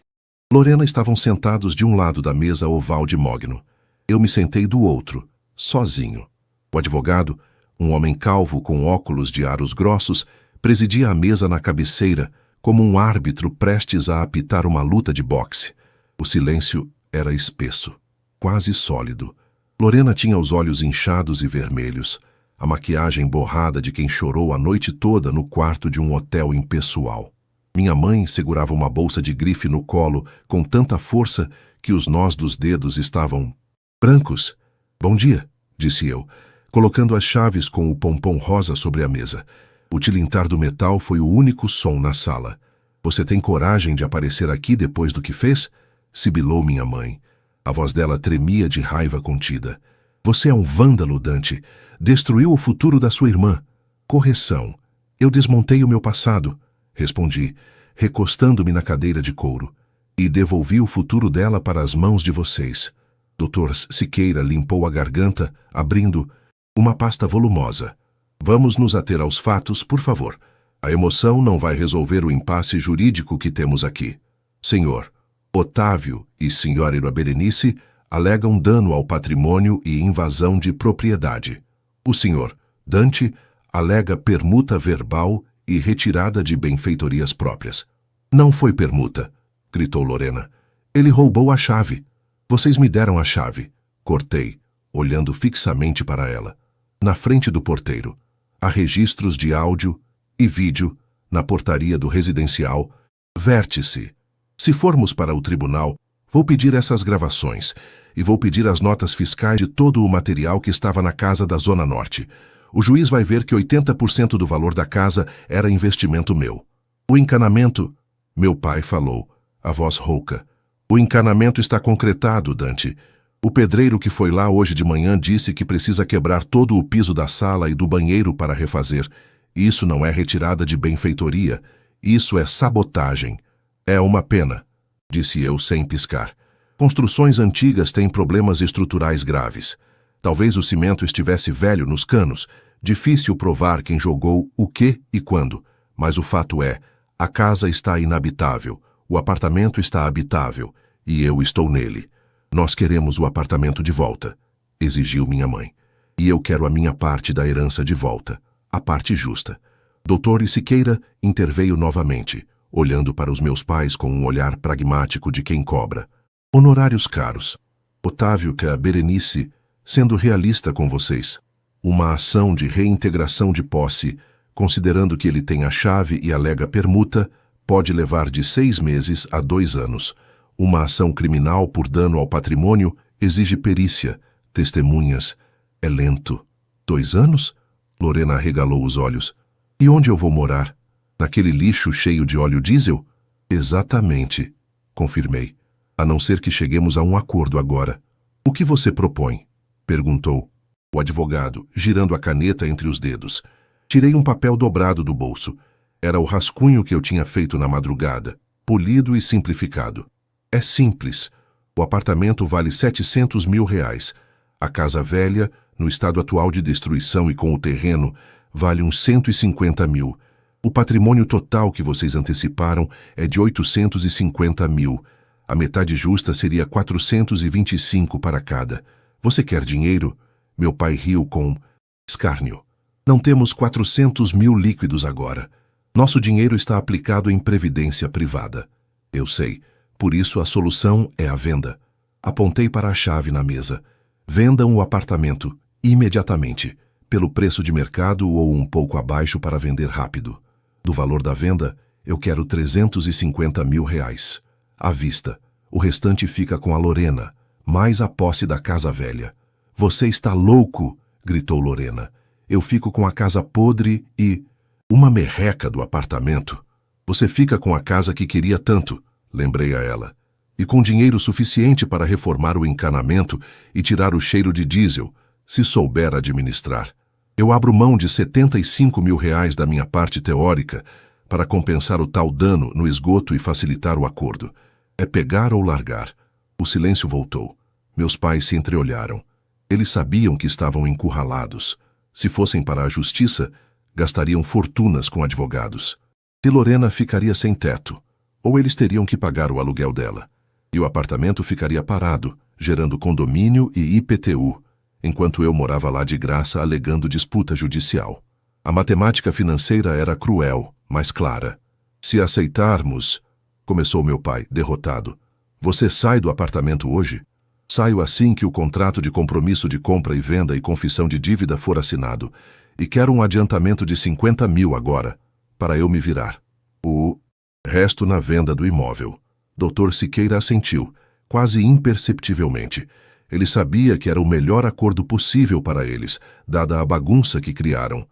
Lorena estavam sentados de um lado da mesa oval de mogno. Eu me sentei do outro, sozinho. O advogado, um homem calvo com óculos de aros grossos, presidia a mesa na cabeceira, como um árbitro prestes a apitar uma luta de boxe. O silêncio era espesso, quase sólido. Lorena tinha os olhos inchados e vermelhos, a maquiagem borrada de quem chorou a noite toda no quarto de um hotel impessoal. Minha mãe segurava uma bolsa de grife no colo com tanta força que os nós dos dedos estavam brancos. Bom dia, disse eu, colocando as chaves com o pompom rosa sobre a mesa. O tilintar do metal foi o único som na sala. Você tem coragem de aparecer aqui depois do que fez? Sibilou minha mãe. A voz dela tremia de raiva contida. Você é um vândalo, Dante. Destruiu o futuro da sua irmã. Correção. Eu desmontei o meu passado, respondi, recostando-me na cadeira de couro, e devolvi o futuro dela para as mãos de vocês. Dr. Siqueira limpou a garganta, abrindo uma pasta volumosa. Vamos nos ater aos fatos, por favor. A emoção não vai resolver o impasse jurídico que temos aqui. Senhor Otávio e senhora Berenice alegam dano ao patrimônio e invasão de propriedade. O senhor Dante alega permuta verbal e retirada de benfeitorias próprias. Não foi permuta, gritou Lorena. Ele roubou a chave. Vocês me deram a chave. Cortei, olhando fixamente para ela. Na frente do porteiro. Há registros de áudio e vídeo na portaria do residencial. Vértice. Se formos para o tribunal, vou pedir essas gravações e vou pedir as notas fiscais de todo o material que estava na casa da Zona Norte. O juiz vai ver que 80% do valor da casa era investimento meu. O encanamento... Meu pai falou, a voz rouca. O encanamento está concretado, Dante. O pedreiro que foi lá hoje de manhã disse que precisa quebrar todo o piso da sala e do banheiro para refazer. Isso não é retirada de benfeitoria. Isso é sabotagem. É uma pena, disse eu sem piscar. Construções antigas têm problemas estruturais graves. Talvez o cimento estivesse velho nos canos. Difícil provar quem jogou o que e quando. Mas o fato é, a casa está inabitável, o apartamento está habitável, e eu estou nele. Nós queremos o apartamento de volta, exigiu minha mãe. E eu quero a minha parte da herança de volta, a parte justa. Doutor Siqueira interveio novamente, olhando para os meus pais com um olhar pragmático de quem cobra. Honorários caros. Otávio que a Berenice, sendo realista com vocês, uma ação de reintegração de posse, considerando que ele tem a chave e alega permuta, pode levar de 6 meses a 2 anos. Uma ação criminal por dano ao patrimônio exige perícia, testemunhas. É lento. 2 anos? Lorena arregalou os olhos. E onde eu vou morar? Naquele lixo cheio de óleo diesel? Exatamente, confirmei. A não ser que cheguemos a um acordo agora. O que você propõe? Perguntou o advogado, girando a caneta entre os dedos. Tirei um papel dobrado do bolso. Era o rascunho que eu tinha feito na madrugada, polido e simplificado. É simples. O apartamento vale 700 mil reais. A casa velha, no estado atual de destruição e com o terreno, vale uns 150 mil. O patrimônio total que vocês anteciparam é de 850 mil. A metade justa seria 425 para cada. Você quer dinheiro? Meu pai riu com escárnio. Não temos 400 mil líquidos agora. Nosso dinheiro está aplicado em previdência privada. Eu sei. Por isso a solução é a venda. Apontei para a chave na mesa. Vendam o apartamento, imediatamente, pelo preço de mercado ou um pouco abaixo para vender rápido. Do valor da venda, eu quero 350 mil reais. À vista. O restante fica com a Lorena, mais a posse da casa velha. Você está louco, gritou Lorena. Eu fico com a casa podre e... uma merreca do apartamento. Você fica com a casa que queria tanto, lembrei a ela. E com dinheiro suficiente para reformar o encanamento e tirar o cheiro de diesel, se souber administrar. Eu abro mão de 75 mil reais da minha parte teórica para compensar o tal dano no esgoto e facilitar o acordo. É pegar ou largar. O silêncio voltou. Meus pais se entreolharam. Eles sabiam que estavam encurralados. Se fossem para a justiça, gastariam fortunas com advogados. E Lorena ficaria sem teto, ou eles teriam que pagar o aluguel dela. E o apartamento ficaria parado, gerando condomínio e IPTU, enquanto eu morava lá de graça alegando disputa judicial. A matemática financeira era cruel, mas clara. Se aceitarmos... Começou meu pai, derrotado. Você sai do apartamento hoje? Saio assim que o contrato de compromisso de compra e venda e confissão de dívida for assinado. E quero um adiantamento de 50 mil agora, para eu me virar. O resto na venda do imóvel. Dr. Siqueira assentiu, quase imperceptivelmente. Ele sabia que era o melhor acordo possível para eles, dada a bagunça que criaram.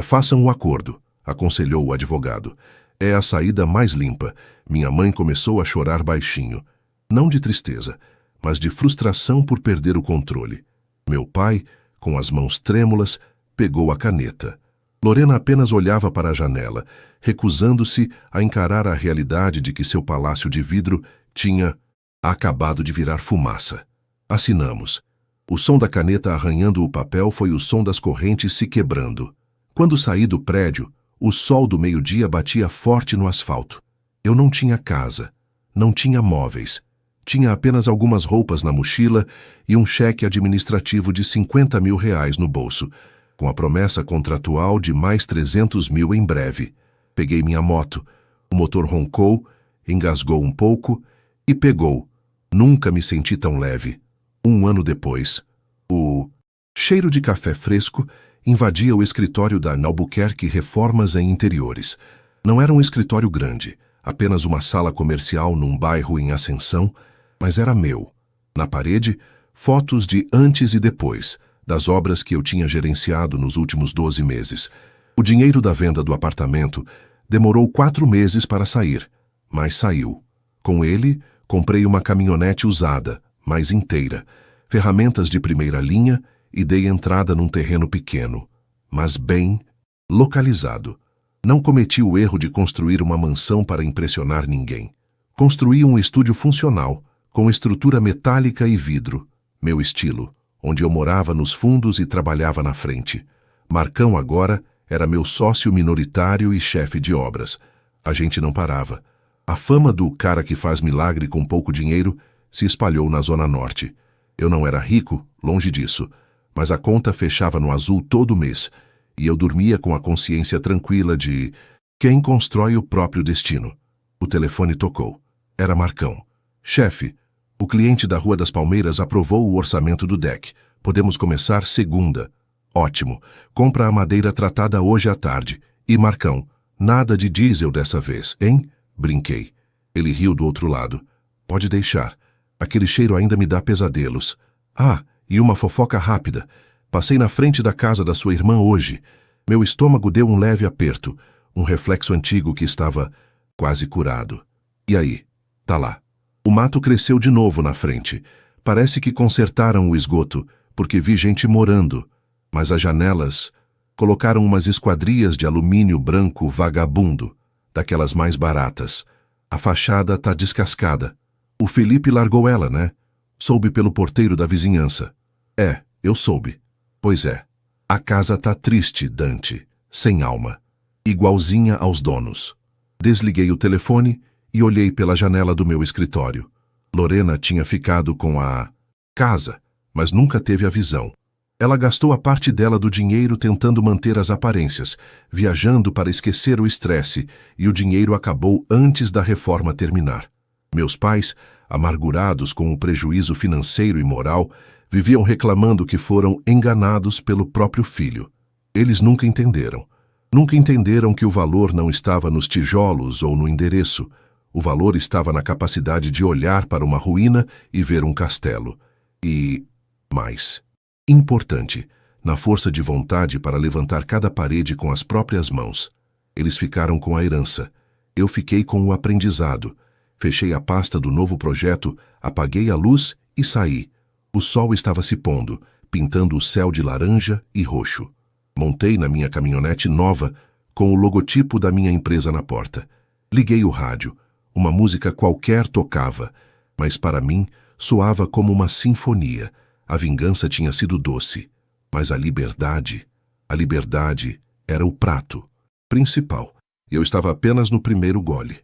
Façam o acordo, aconselhou o advogado. É a saída mais limpa. Minha mãe começou a chorar baixinho. Não de tristeza, mas de frustração por perder o controle. Meu pai, com as mãos trêmulas, pegou a caneta. Lorena apenas olhava para a janela, recusando-se a encarar a realidade de que seu palácio de vidro tinha acabado de virar fumaça. Assinamos. O som da caneta arranhando o papel foi o som das correntes se quebrando. Quando saí do prédio, o sol do meio-dia batia forte no asfalto. Eu não tinha casa, não tinha móveis. Tinha apenas algumas roupas na mochila e um cheque administrativo de 50 mil reais no bolso, com a promessa contratual de mais 300 mil em breve. Peguei minha moto, o motor roncou engasgou um pouco e pegou. Nunca me senti tão leve. 1 ano depois, o cheiro de café fresco invadia o escritório da Albuquerque Reformas em Interiores. Não era um escritório grande, apenas uma sala comercial num bairro em ascensão, mas era meu. Na parede, fotos de antes e depois, das obras que eu tinha gerenciado nos últimos 12 meses. O dinheiro da venda do apartamento demorou 4 meses para sair, mas saiu. Com ele, comprei uma caminhonete usada, mas inteira, ferramentas de primeira linha e dei entrada num terreno pequeno, mas bem localizado. Não cometi o erro de construir uma mansão para impressionar ninguém. Construí um estúdio funcional, com estrutura metálica e vidro, meu estilo, onde eu morava nos fundos e trabalhava na frente. Marcão agora era meu sócio minoritário e chefe de obras. A gente não parava. A fama do cara que faz milagre com pouco dinheiro se espalhou na Zona Norte. Eu não era rico, longe disso, mas a conta fechava no azul todo mês, e eu dormia com a consciência tranquila de quem constrói o próprio destino. O telefone tocou. Era Marcão. Chefe, o cliente da Rua das Palmeiras aprovou o orçamento do deck. Podemos começar segunda. Ótimo. Compra a madeira tratada hoje à tarde. E Marcão, nada de diesel dessa vez, hein? Brinquei. Ele riu do outro lado. Pode deixar. Aquele cheiro ainda me dá pesadelos. Ah, e uma fofoca rápida. Passei na frente da casa da sua irmã hoje. Meu estômago deu um leve aperto, um reflexo antigo que estava quase curado. E aí? Tá lá. O mato cresceu de novo na frente. Parece que consertaram o esgoto, porque vi gente morando. Mas as janelas colocaram umas esquadrias de alumínio branco vagabundo, daquelas mais baratas. A fachada tá descascada. O Felipe largou ela, né? Soube pelo porteiro da vizinhança. É, eu soube. Pois é. A casa tá triste, Dante, sem alma. Igualzinha aos donos. Desliguei o telefone e olhei pela janela do meu escritório. Lorena tinha ficado com a casa, mas nunca teve a visão. Ela gastou a parte dela do dinheiro tentando manter as aparências, viajando para esquecer o estresse, e o dinheiro acabou antes da reforma terminar. Meus pais, amargurados com o prejuízo financeiro e moral, viviam reclamando que foram enganados pelo próprio filho. Eles nunca entenderam. Nunca entenderam que o valor não estava nos tijolos ou no endereço. O valor estava na capacidade de olhar para uma ruína e ver um castelo. E, mais importante, na força de vontade para levantar cada parede com as próprias mãos. Eles ficaram com a herança. Eu fiquei com o aprendizado. Fechei a pasta do novo projeto, apaguei a luz e saí. O sol estava se pondo, pintando o céu de laranja e roxo. Montei na minha caminhonete nova, com o logotipo da minha empresa na porta. Liguei o rádio. Uma música qualquer tocava, mas para mim soava como uma sinfonia. A vingança tinha sido doce, mas a liberdade era o prato principal. Eu estava apenas no primeiro gole.